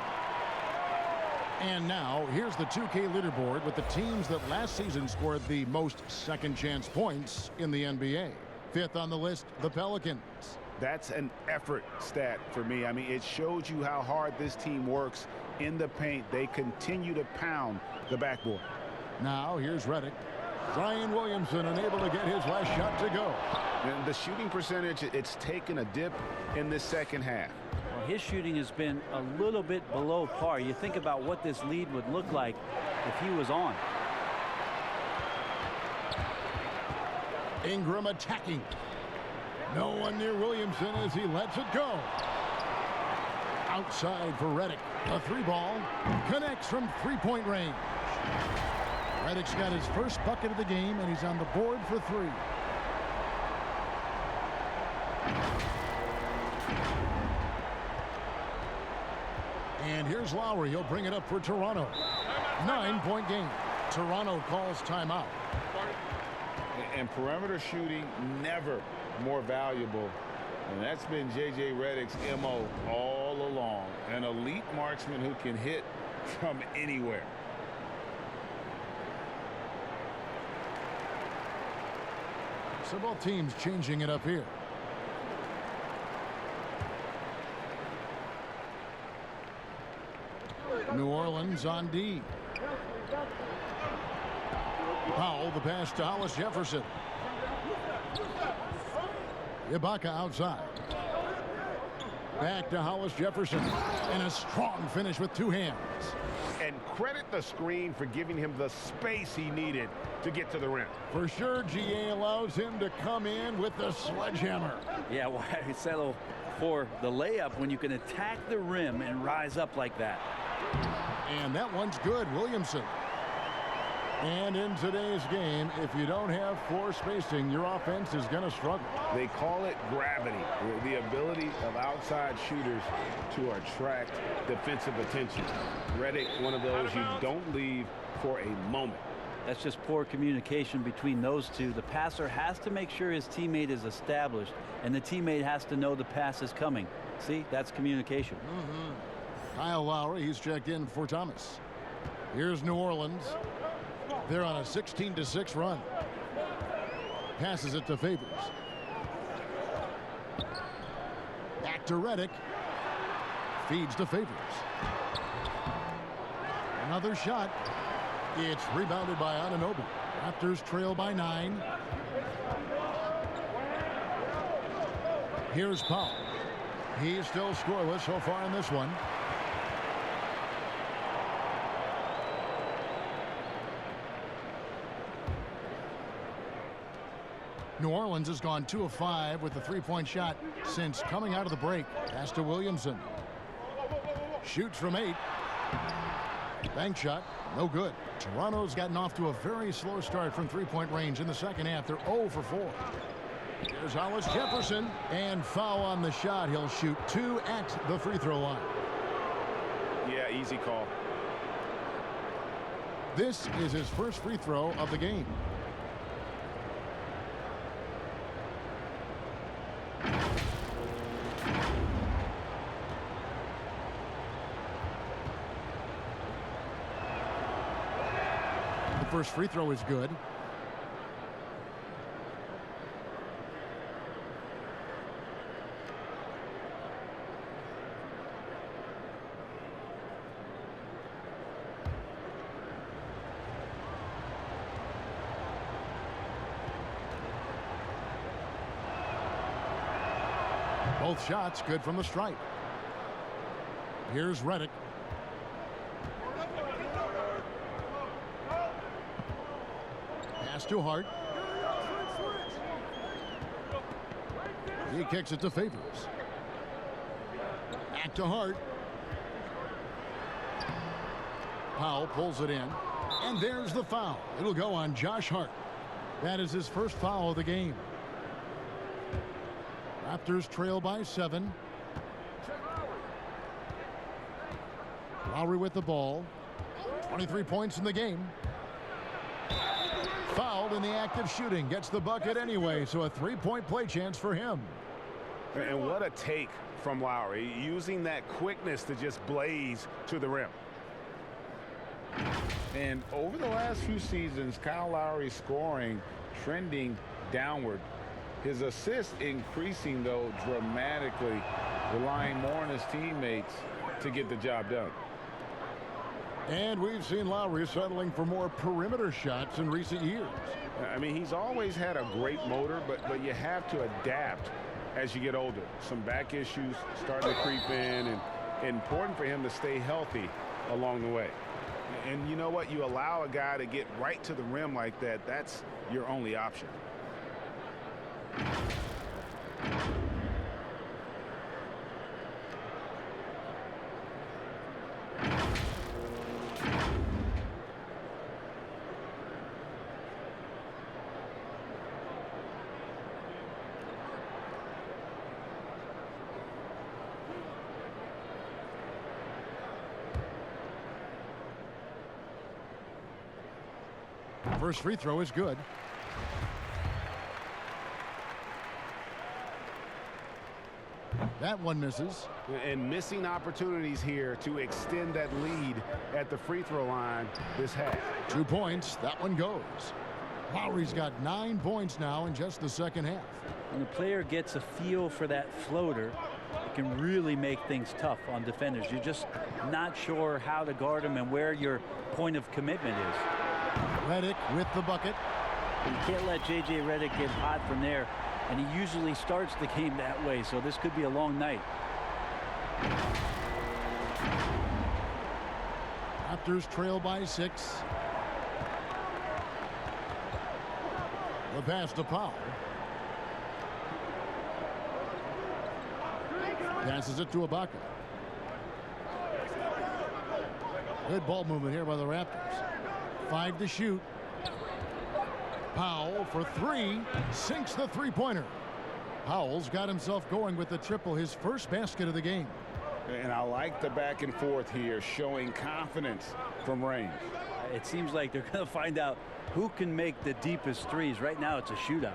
And now here's the 2K leaderboard with the teams that last season scored the most second chance points in the NBA. 5th on the list, the Pelicans.
That's an effort stat for me. I mean, it shows you how hard this team works in the paint. They continue to pound the backboard.
Now here's Redick. Zion Williamson unable to get his last shot to go.
And the shooting percentage, it's taken a dip in this second half.
Well, his shooting has been a little bit below par. You think about what this lead would look like if he was on.
Ingram attacking. No one near Williamson as he lets it go. Outside for Redick. A 3-ball connects from 3-point range. Redick's got his first bucket of the game, and he's on the board for 3. And here's Lowry. He'll bring it up for Toronto. 9-point game. Toronto calls timeout.
And perimeter shooting never more valuable. And that's been J.J. Redick's M.O. all along. An elite marksman who can hit from anywhere.
So both teams changing it up here. New Orleans on D. Powell, the pass to Hollis Jefferson. Ibaka outside. Back to Hollis Jefferson. And a strong finish with 2 hands.
And credit the screen for giving him the space he needed to get to the rim.
For sure, GA allows him to come in with the sledgehammer.
Yeah, why settle for the layup when you can attack the rim and rise up like that?
And that one's good, Williamson. And in today's game, if you don't have floor spacing, your offense is going to struggle.
They call it gravity, the ability of outside shooters to attract defensive attention. Redick, one of those you don't leave for a moment.
That's just poor communication between those two. The passer has to make sure his teammate is established, and the teammate has to know the pass is coming. See, that's communication.
Kyle Lowry, he's checked in for Thomas. Here's New Orleans. They're on a 16-6 run. Passes it to Favors. Back to Redick. Feeds to Favors. Another shot. It's rebounded by Anunoby. Raptors trail by 9. Here's Powell. He's still scoreless so far in this one. New Orleans has gone 2 of 5 with a 3-point shot since coming out of the break. Pass to Williamson. Shoots from 8. Bank shot, no good. Toronto's gotten off to a very slow start from 3-point range in the second half. They're 0 for 4. Here's Hollis Jefferson, and foul on the shot. He'll shoot 2 at the free throw line.
Yeah, easy call.
This is his first free throw of the game. The first free throw is good. Both shots good from the stripe. Here's Redick. Pass to Hart. He kicks it to Favors. Back to Hart. Powell pulls it in. And there's the foul. It'll go on Josh Hart. That is his first foul of the game. Raptors trail by 7. Lowry with the ball. 23 points in the game. Fouled in the act of shooting. Gets the bucket anyway, so a 3-point play chance for him.
And what a take from Lowry, using that quickness to just blaze to the rim. And over the last few seasons, Kyle Lowry's scoring trending downward. His assists increasing, though, dramatically, relying more on his teammates to get the job done.
And we've seen Lowry settling for more perimeter shots in recent years.
I mean, he's always had a great motor, but you have to adapt as you get older. Some back issues starting to creep in, and important for him to stay healthy along the way. And you know what? You allow a guy to get right to the rim like that, that's your only option.
First free throw is good. That one misses.
And missing opportunities here to extend that lead at the free throw line this half.
2 points. That one goes. Lowry's got 9 points now in just the second half.
When a player gets a feel for that floater, it can really make things tough on defenders. You're just not sure how to guard them and where your point of commitment is.
Redick with the bucket.
You can't let J.J. Redick get hot from there, and he usually starts the game that way, so this could be a long night.
Raptors trail by 6. The pass to Powell. Passes it to Ibaka. Good ball movement here by the Raptors. 5 to shoot. Powell for 3. Sinks the three-pointer. Powell's got himself going with the triple, his first basket of the game.
And I like the back and forth here, showing confidence from range.
It seems like they're going to find out who can make the deepest threes. Right now, it's a shootout.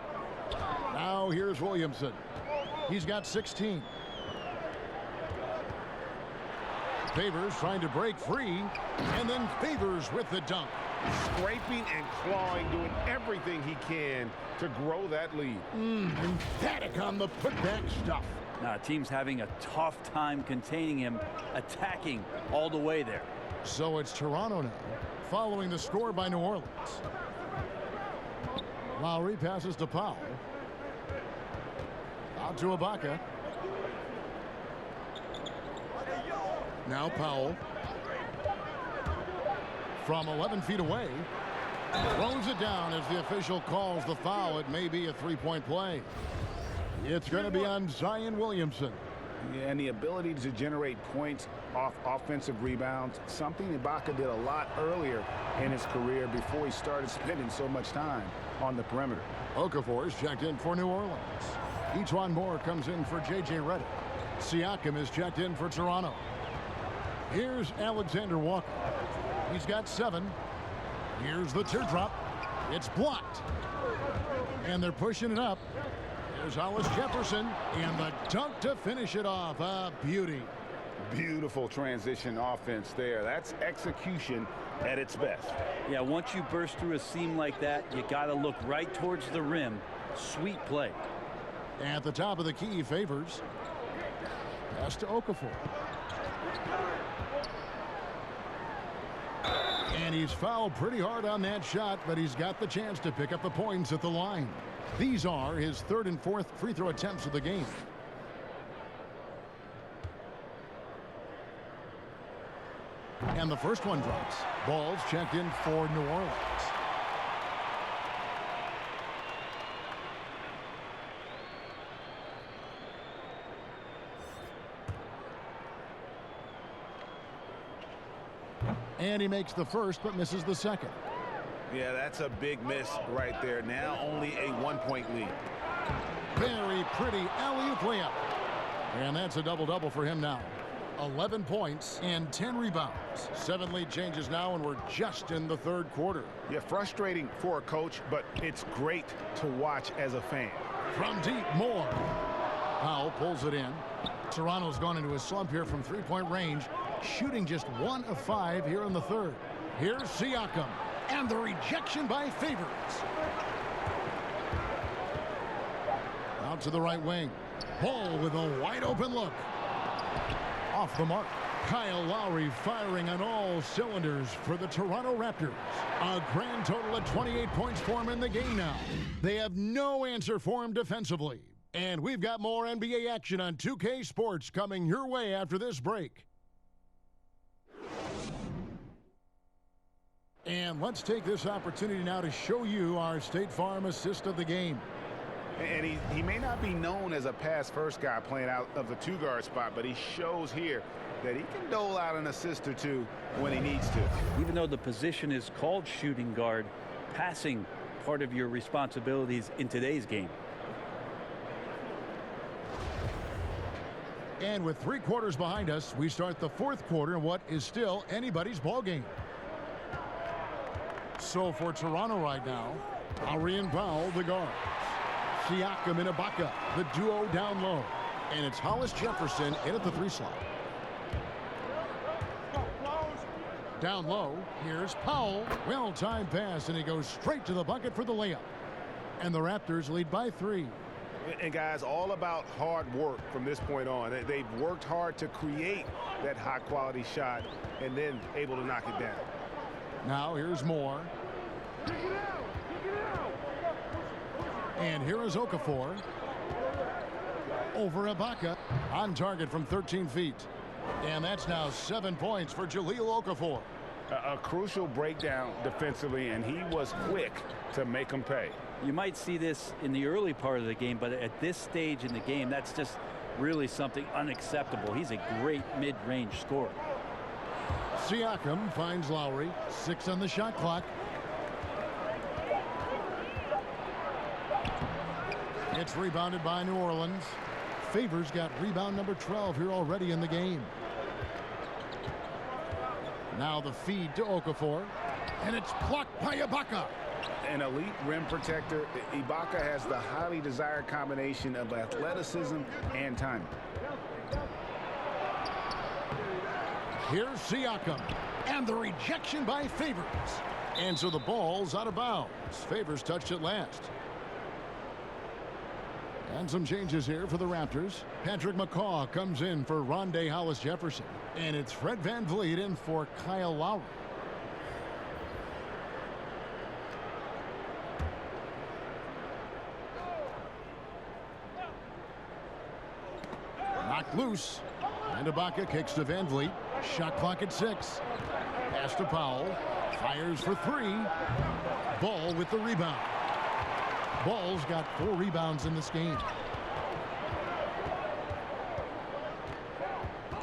Now here's Williamson. He's got 16. Favors trying to break free, and then Favors with the dunk.
Scraping and clawing, doing everything he can to grow that lead.
Emphatic on the putback stuff.
Now, team's having a tough time containing him, attacking all the way there.
So it's Toronto now, following the score by New Orleans. Lowry passes to Powell. Out to Ibaka. Now Powell. From 11 feet away. Throws it down as the official calls the foul. It may be a three-point play. It's going to be on Zion Williamson.
Yeah, and the ability to generate points off offensive rebounds, something Ibaka did a lot earlier in his career before he started spending so much time on the perimeter.
Okafor is checked in for New Orleans. Etuan Moore comes in for J.J. Redick. Siakam is checked in for Toronto. Here's Alexander Walker. He's got 7. Here's the teardrop. It's blocked. And they're pushing it up. There's Hollis Jefferson, and the dunk to finish it off. A beauty.
Beautiful transition offense there. That's execution at its best.
Yeah, once you burst through a seam like that, you got to look right towards the rim. Sweet play.
At the top of the key, Favors. Pass to Okafor. And he's fouled pretty hard on that shot, but he's got the chance to pick up the points at the line. These are his 3rd and 4th free throw attempts of the game. And the first one drops. Ball's checked in for New Orleans. And he makes the first, but misses the second.
Yeah, that's a big miss right there. Now only a 1-point lead.
Very pretty alley-oop layup. And that's a double-double for him now. 11 points and 10 rebounds. 7 lead changes now, and we're just in the 3rd quarter.
Yeah, frustrating for a coach, but it's great to watch as a fan.
From deep, Moore. Powell pulls it in. Toronto's gone into a slump here from 3-point range, shooting just 1 of 5 here in the 3rd. Here's Siakam, and the rejection by Favors. Out to the right wing. Ball with a wide open look. Off the mark. Kyle Lowry firing on all cylinders for the Toronto Raptors. A grand total of 28 points for him in the game now. They have no answer for him defensively. And we've got more NBA action on 2K Sports coming your way after this break. And let's take this opportunity now to show you our State Farm assist of the game.
And he may not be known as a pass-first guy playing out of the 2-guard spot, but he shows here that he can dole out an assist or two when he needs to.
Even though the position is called shooting guard, passing part of your responsibilities in today's game.
And with 3 quarters behind us, we start the 4th quarter in what is still anybody's ball game. So for Toronto right now, Lowry and Powell, the guards. Siakam and Ibaka, the duo down low. And it's Hollis Jefferson in at the 3 slot. Down low, here's Powell. Well-timed pass, and he goes straight to the bucket for the layup. And the Raptors lead by 3.
And guys, all about hard work from this point on. They've worked hard to create that high-quality shot and then able to knock it down.
Now here's Moore. And here is Okafor. Over Ibaka. On target from 13 feet. And that's now 7 points for Jahlil Okafor.
A crucial breakdown defensively, and he was quick to make him pay.
You might see this in the early part of the game, but at this stage in the game, that's just really something unacceptable. He's a great mid-range scorer.
Siakam finds Lowry. 6 on the shot clock. It's rebounded by New Orleans. Favors got rebound number 12 here already in the game. Now the feed to Okafor. And it's blocked by Ibaka.
An elite rim protector. Ibaka has the highly desired combination of athleticism and timing.
Here's Siakam. And the rejection by Favors. And so the ball's out of bounds. Favors touched it last. And some changes here for the Raptors. Patrick McCaw comes in for Rondé Hollis-Jefferson. And it's Fred VanVleet in for Kyle Lowry. Knocked loose. And Ibaka kicks to VanVleet. Shot clock at 6. Pass to Powell. Fires for 3. Ball with the rebound. Ball's got 4 rebounds in this game.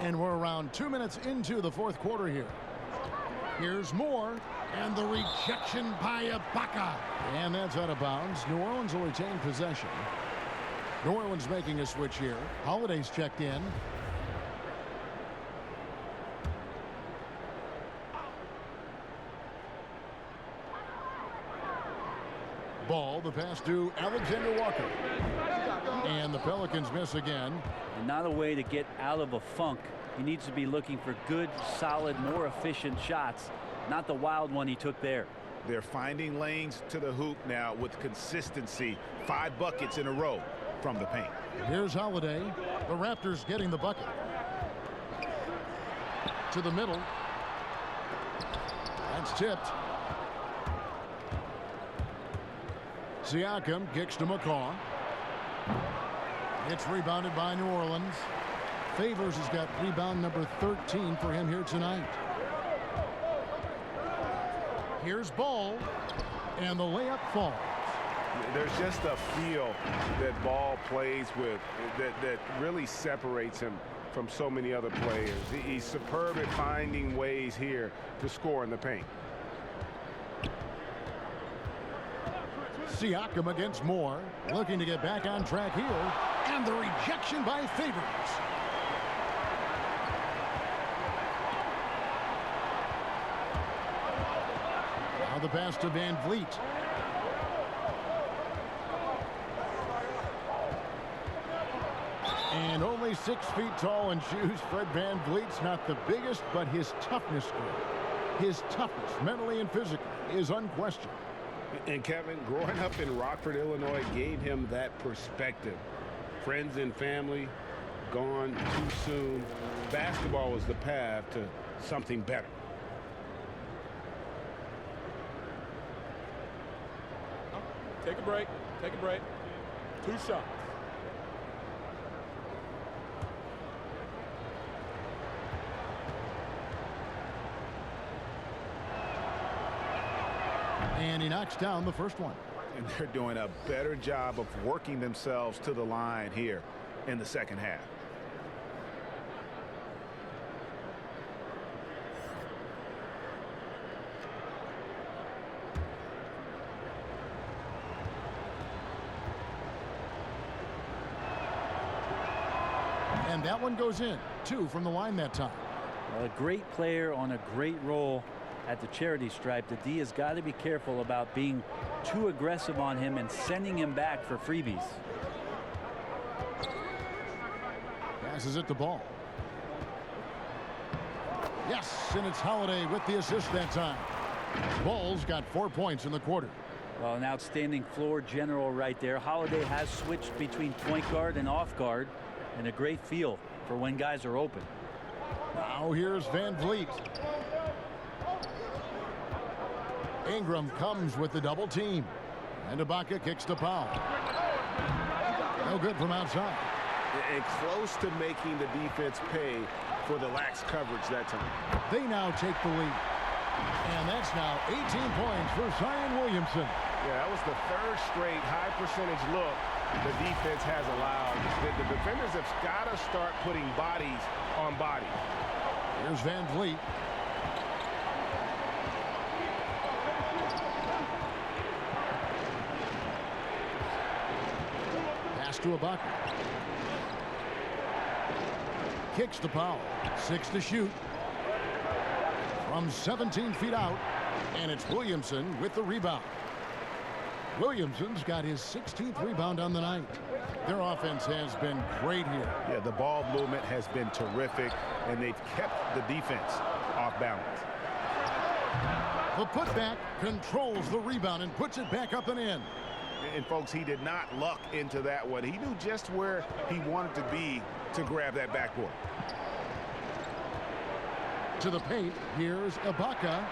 And we're around 2 minutes into the fourth quarter here. Here's Moore. And the rejection by Ibaka. And that's out of bounds. New Orleans will retain possession. New Orleans making a switch here. Holiday's checked in. Ball, the pass to Alexander Walker. And the Pelicans miss again.
And not a way to get out of a funk. He needs to be looking for good, solid, more efficient shots, not the wild one he took there.
They're finding lanes to the hoop now with consistency. 5 buckets in a row from the paint.
Here's Holiday. The Raptors getting the bucket. To the middle. That's tipped. Siakam kicks to McCaw. It's rebounded by New Orleans. Favors has got rebound number 13 for him here tonight. Here's Ball. And the layup falls.
There's just a feel that Ball plays with that really separates him from so many other players. He's superb at finding ways here to score in the paint.
Siakam against Moore, looking to get back on track here, and the rejection by Favors. Now the pass to VanVleet. And only 6 feet tall in shoes. Fred VanVleet's not the biggest, but his toughness, his toughness, mentally and physically, is unquestioned.
And Kevin, growing up in Rockford, Illinois, gave him that perspective. Friends and family gone too soon. Basketball was the path to something better.
Take a break. Take a break. 2 shots.
And he knocks down the first one.
And they're doing a better job of working themselves to the line here in the second half.
And that one goes in. 2 from the line that time.
Well, a great player on a great role at the charity stripe. The D has got to be careful about being too aggressive on him and sending him back for freebies.
Passes it to Ball. Yes, and it's Holiday with the assist that time. Ball's got 4 points in the quarter.
Well, an outstanding floor general right there. Holiday has switched between point guard and off guard, and a great feel for when guys are open.
Now here's VanVleet. Ingram comes with the double team. And Ibaka kicks to Powell. No good from outside.
And close to making the defense pay for the lax coverage that time.
They now take the lead. And that's now 18 points for Zion Williamson.
Yeah, that was the 3rd straight high percentage look the defense has allowed. The defenders have got to start putting bodies on bodies.
Here's VanVleet. Pass to Ibaka. Kicks to Powell. 6 to shoot. From 17 feet out. And it's Williamson with the rebound. Williamson's got his 16th rebound on the night. Their offense has been great here.
Yeah, the ball movement has been terrific, and they've kept the defense off balance.
The putback controls the rebound and puts it back up and in.
And folks, he did not luck into that one. He knew just where he wanted to be to grab that backboard.
To the paint, here's Ibaka,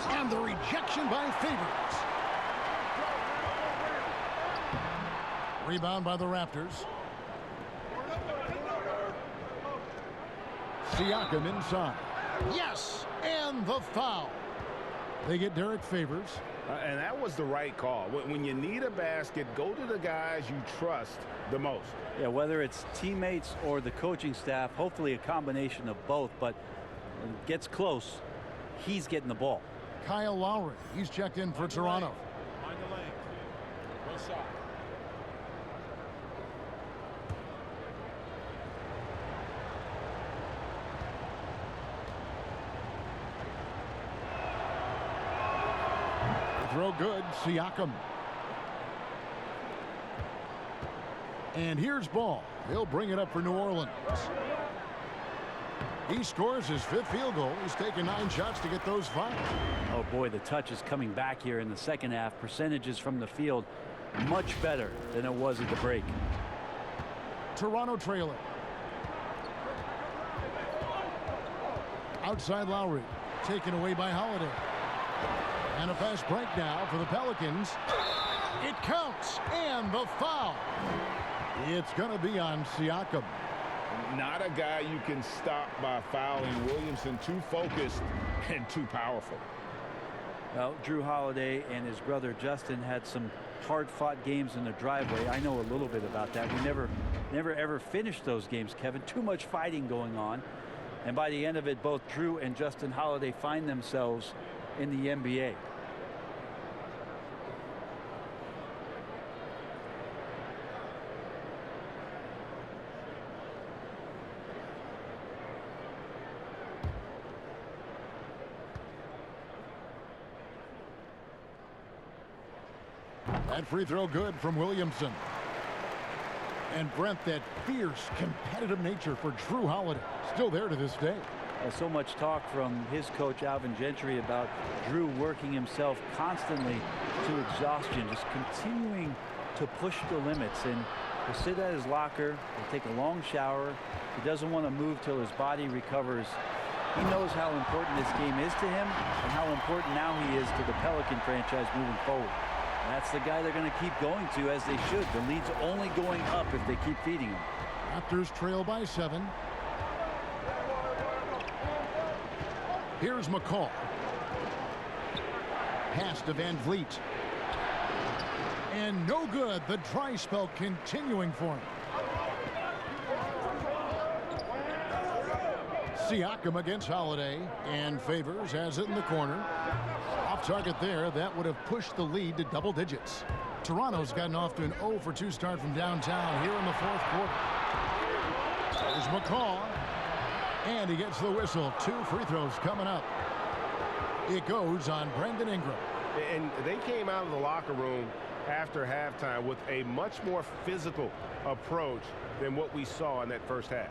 and the rejection by Favors. Rebound by the Raptors. Siakam inside. Yes, and the foul. They get Derek Favors.
And that was the right call. When you need a basket, go to the guys you trust the most.
Yeah, whether it's teammates or the coaching staff, hopefully a combination of both, but when it gets close, he's getting the ball.
Kyle Lowry, he's checked in for Toronto.
Mind the lane. One shot.
Throw good, Siakam. And here's Ball. He'll bring it up for New Orleans. He scores his 5th field goal. He's taken 9 shots to get those 5.
Oh boy, the touch is coming back here in the second half. Percentages from the field much better than it was at the break.
Toronto trailing. Outside Lowry, taken away by Holiday. And a fast break now for the Pelicans. It counts, and the foul. It's going to be on Siakam.
Not a guy you can stop by fouling. Williamson too focused and too powerful.
Well, Drew Holiday and his brother Justin had some hard-fought games in the driveway. I know a little bit about that. We never ever finished those games, Kevin. Too much fighting going on. And by the end of it, both Drew and Justin Holiday find themselves in the NBA.
That free throw good from Williamson. And Brent, that fierce, competitive nature for Drew Holiday, still there to this day.
So much talk from his coach, Alvin Gentry, about Drew working himself constantly to exhaustion, just continuing to push the limits. And he'll sit at his locker, he'll take a long shower. He doesn't want to move till his body recovers. He knows how important this game is to him and how important now he is to the Pelican franchise moving forward. And that's the guy they're going to keep going to, as they should. The lead's only going up if they keep feeding him.
Raptors trail by 7. Here's McCall. Pass to Van Vliet. And no good. The dry spell continuing for him. Siakam against Holiday, and Favors has it in the corner. Off target there. That would have pushed the lead to double digits. Toronto's gotten off to an 0 for 2 start from downtown here in the 4th quarter. There's McCall. And he gets the whistle. 2 free throws coming up. It goes on Brandon Ingram.
And they came out of the locker room after halftime with a much more physical approach than what we saw in that first half.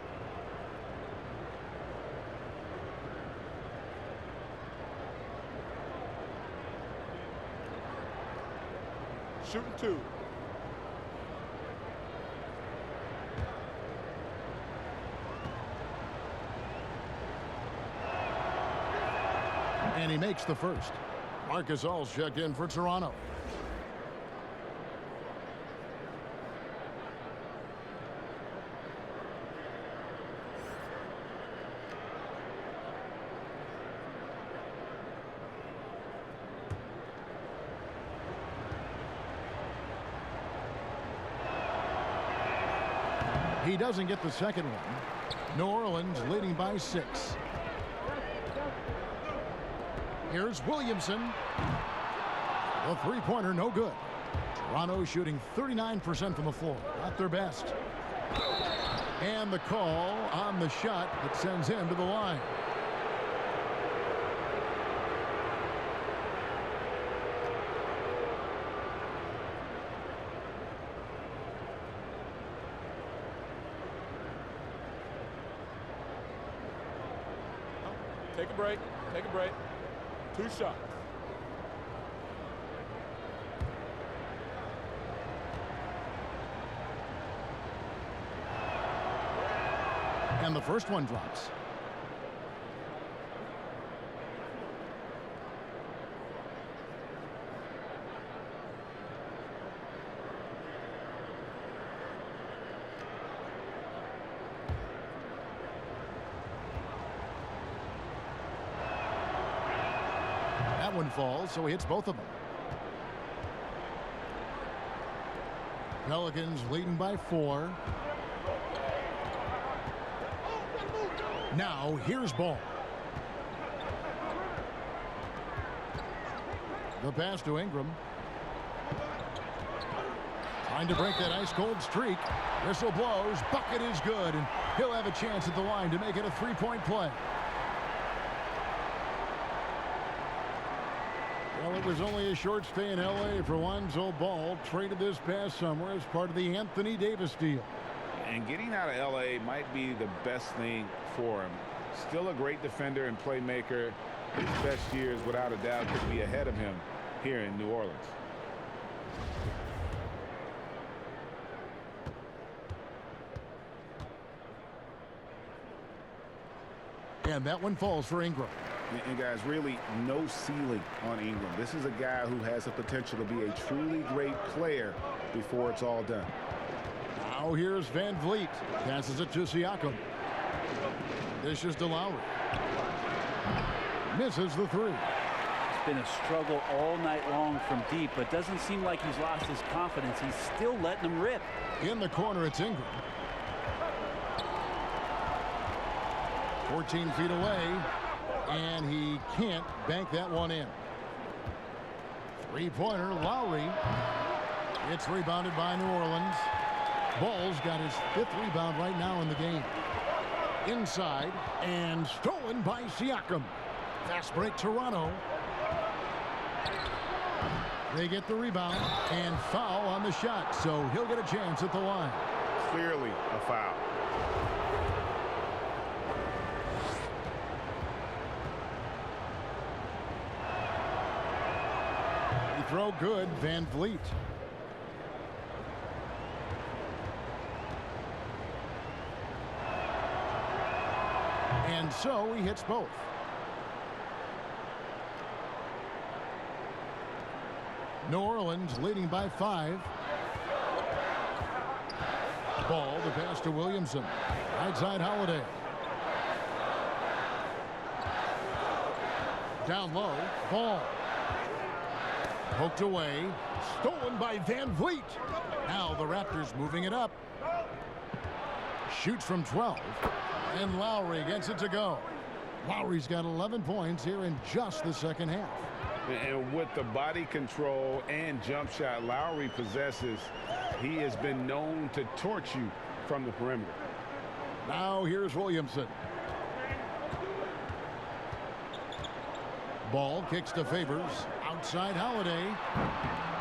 Shooting 2.
And he makes the first. Marcus All's checked in for Toronto. He doesn't get the second one. New Orleans leading by 6. Here's Williamson. The three-pointer no good. Toronto shooting 39% from the floor. Not their best. And the call on the shot that sends him to the line.
Take a break. Take a break. 2 shots.
And the first one drops. That one falls, so he hits both of them. Pelicans leading by 4. Now, here's Ball. The pass to Ingram. Trying to break that ice-cold streak. Whistle blows. Bucket is good, and he'll have a chance at the line to make it a 3-point play. Well, it was only a short stay in L.A. for Lonzo Ball, traded this past summer as part of the Anthony Davis deal.
And getting out of L.A. might be the best thing for him. Still a great defender and playmaker. His best years, without a doubt, could be ahead of him here in New Orleans.
And that one falls for Ingram.
And guys, really no ceiling on Ingram. This is a guy who has the potential to be a truly great player before it's all done.
Now here's Van Vliet. Passes it to Siakam. This is to Lowry. Misses the 3.
It's been a struggle all night long from deep, but doesn't seem like he's lost his confidence. He's still letting them rip.
In the corner, it's Ingram. 14 feet away, and he can't bank that one in. 3-pointer, Lowry. It's rebounded by New Orleans. Ball's got his 5th rebound right now in the game. Inside, and stolen by Siakam. Fast break, Toronto. They get the rebound, and foul on the shot, so he'll get a chance at the line.
Clearly a foul.
Throw good, Van Vliet. And so he hits both. New Orleans leading by 5. Ball, the pass to Williamson. Right side, Holiday. Down low, Ball. Poked away, stolen by Van Vliet. Now the Raptors moving it up. Shoots from 12, and Lowry gets it to go. Lowry's got 11 points here in just the second half.
And with the body control and jump shot Lowry possesses, he has been known to torch you from the perimeter.
Now here's Williamson. Ball kicks to Favors. Outside Holiday.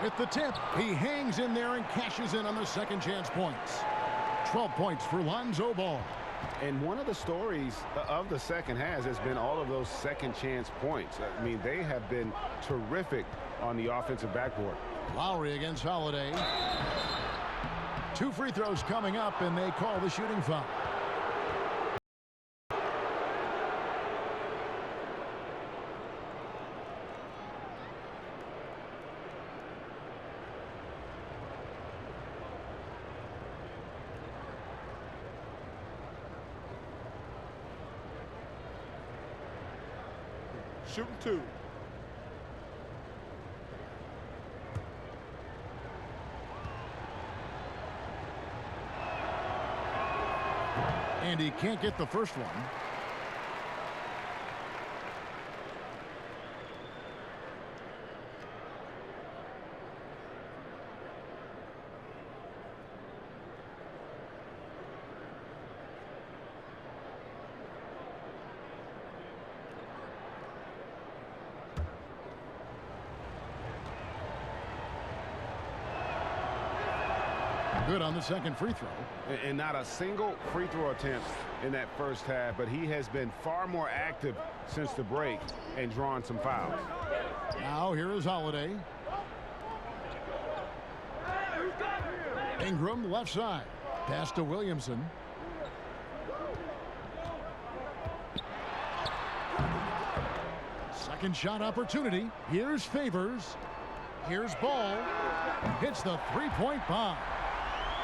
With the tip, he hangs in there and cashes in on the second chance points. 12 points for Lonzo Ball.
And one of the stories of the second half has been all of those second chance points. I mean, they have been terrific on the offensive backboard.
Lowry against Holiday. 2 free throws coming up, and they call the shooting foul.
Shooting 2.
And he can't get the first one. Good on the second free throw.
And not a single free throw attempt in that first half, but he has been far more active since the break and drawn some fouls.
Now here is Holiday. Ingram left side. Pass to Williamson. Second shot opportunity. Here's Favors. Here's Ball. Hits the three-point bomb.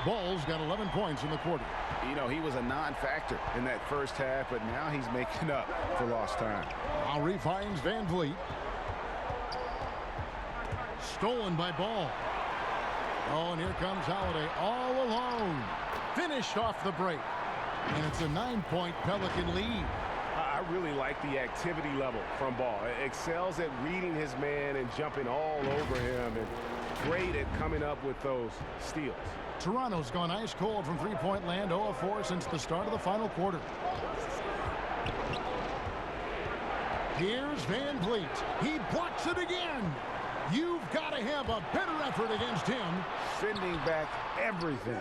Ball's got 11 points in the quarter.
You know, he was a non-factor in that first half, but now he's making up for lost time.
Lowry finds Van Vliet. Stolen by Ball. Oh, and here comes Holiday all alone. Finished off the break. And it's a 9-point Pelican lead.
I really like the activity level from Ball. Excels at reading his man and jumping all over him, and great at coming up with those steals.
Toronto's gone ice cold from three-point land, 0 of 4 since the start of the final quarter. Here's Van Vliet. He blocks it again. You've got to have a better effort against him.
Sending back everything.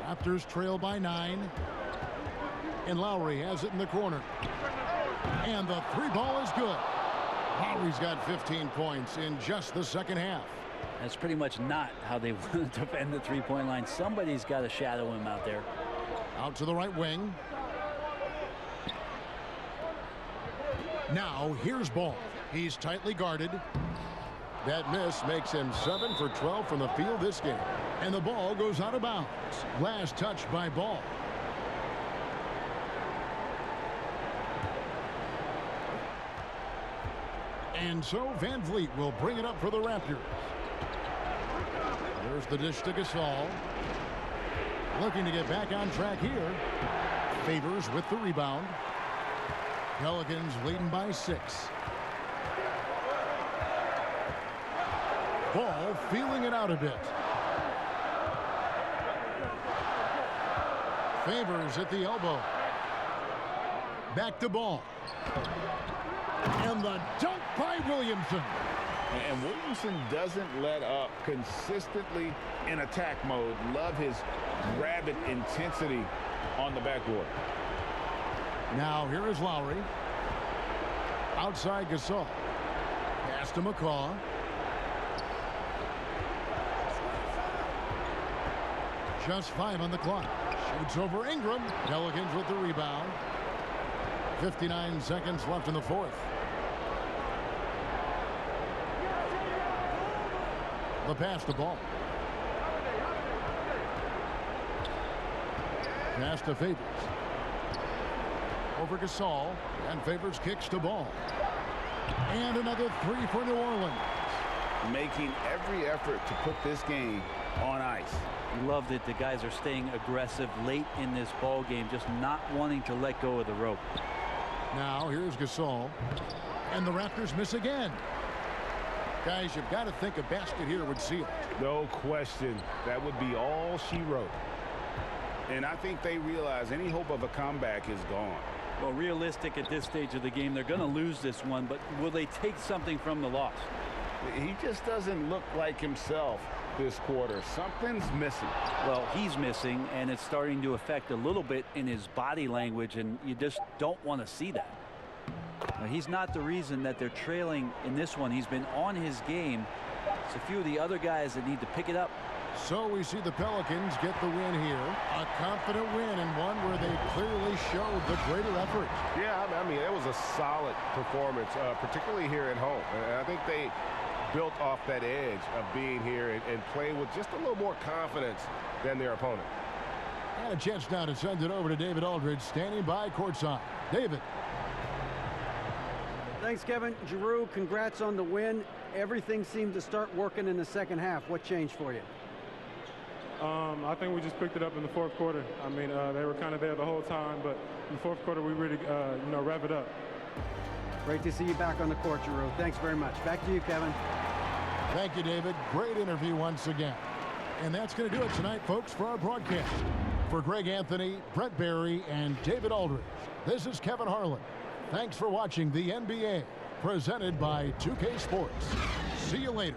Raptors trail by 9. And Lowry has it in the corner. And the three ball is good. Lowry's got 15 points in just the second half.
That's pretty much not how they want to defend the three-point line. Somebody's got to shadow him out there.
Out to the right wing. Now here's Ball. He's tightly guarded. That miss makes him 7 for 12 from the field this game. And the ball goes out of bounds. Last touch by Ball. And so Van Vliet will bring it up for the Raptors. There's the dish to Gasol. Looking to get back on track here. Favors with the rebound. Pelicans leading by 6. Ball feeling it out a bit. Favors at the elbow. Back to Ball. And the dunk by Williamson.
And Williamson doesn't let up consistently in attack mode. Love his rabid intensity on the backboard.
Now here is Lowry. Outside Gasol. Pass to McCaw. Just 5 on the clock. Shoots over Ingram. Pelicans with the rebound. 59 seconds left in the fourth. The pass to Ball. Pass to Favors. Over Gasol. And Favors kicks to Ball. And another 3 for New Orleans.
Making every effort to put this game on ice.
Love that the guys are staying aggressive late in this ball game, just not wanting to let go of the rope.
Now here's Gasol. And the Raptors miss again. Guys, you've got to think a basket here would seal it.
No question. That would be all she wrote. And I think they realize any hope of a comeback is gone.
Well, realistic at this stage of the game, they're going to lose this one, but will they take something from the loss?
He just doesn't look like himself this quarter. Something's missing.
Well, he's missing, and it's starting to affect a little bit in his body language, and you just don't want to see that. Now, he's not the reason that they're trailing in this one. He's been on his game. It's a few of the other guys that need to pick it up.
So we see the Pelicans get the win here. A confident win, and one where they clearly showed the greater effort.
Yeah, I mean, it was a solid performance, particularly here at home. And I think they built off that edge of being here and playing with just a little more confidence than their opponent.
And a chance now to send it over to David Aldridge, standing by courtside. David.
Thanks, Kevin. Giroux, congrats on the win. Everything seemed to start working in the second half. What changed for you?
I think we just picked it up in the fourth quarter. I mean, they were kind of there the whole time, but in the fourth quarter, we really, rev it up.
Great to see you back on the court, Giroux. Thanks very much. Back to you, Kevin.
Thank you, David. Great interview once again. And that's going to do it tonight, folks, for our broadcast. For Greg Anthony, Brett Barry, and David Aldridge, this is Kevin Harlan. Thanks for watching the NBA, presented by 2K Sports. See you later.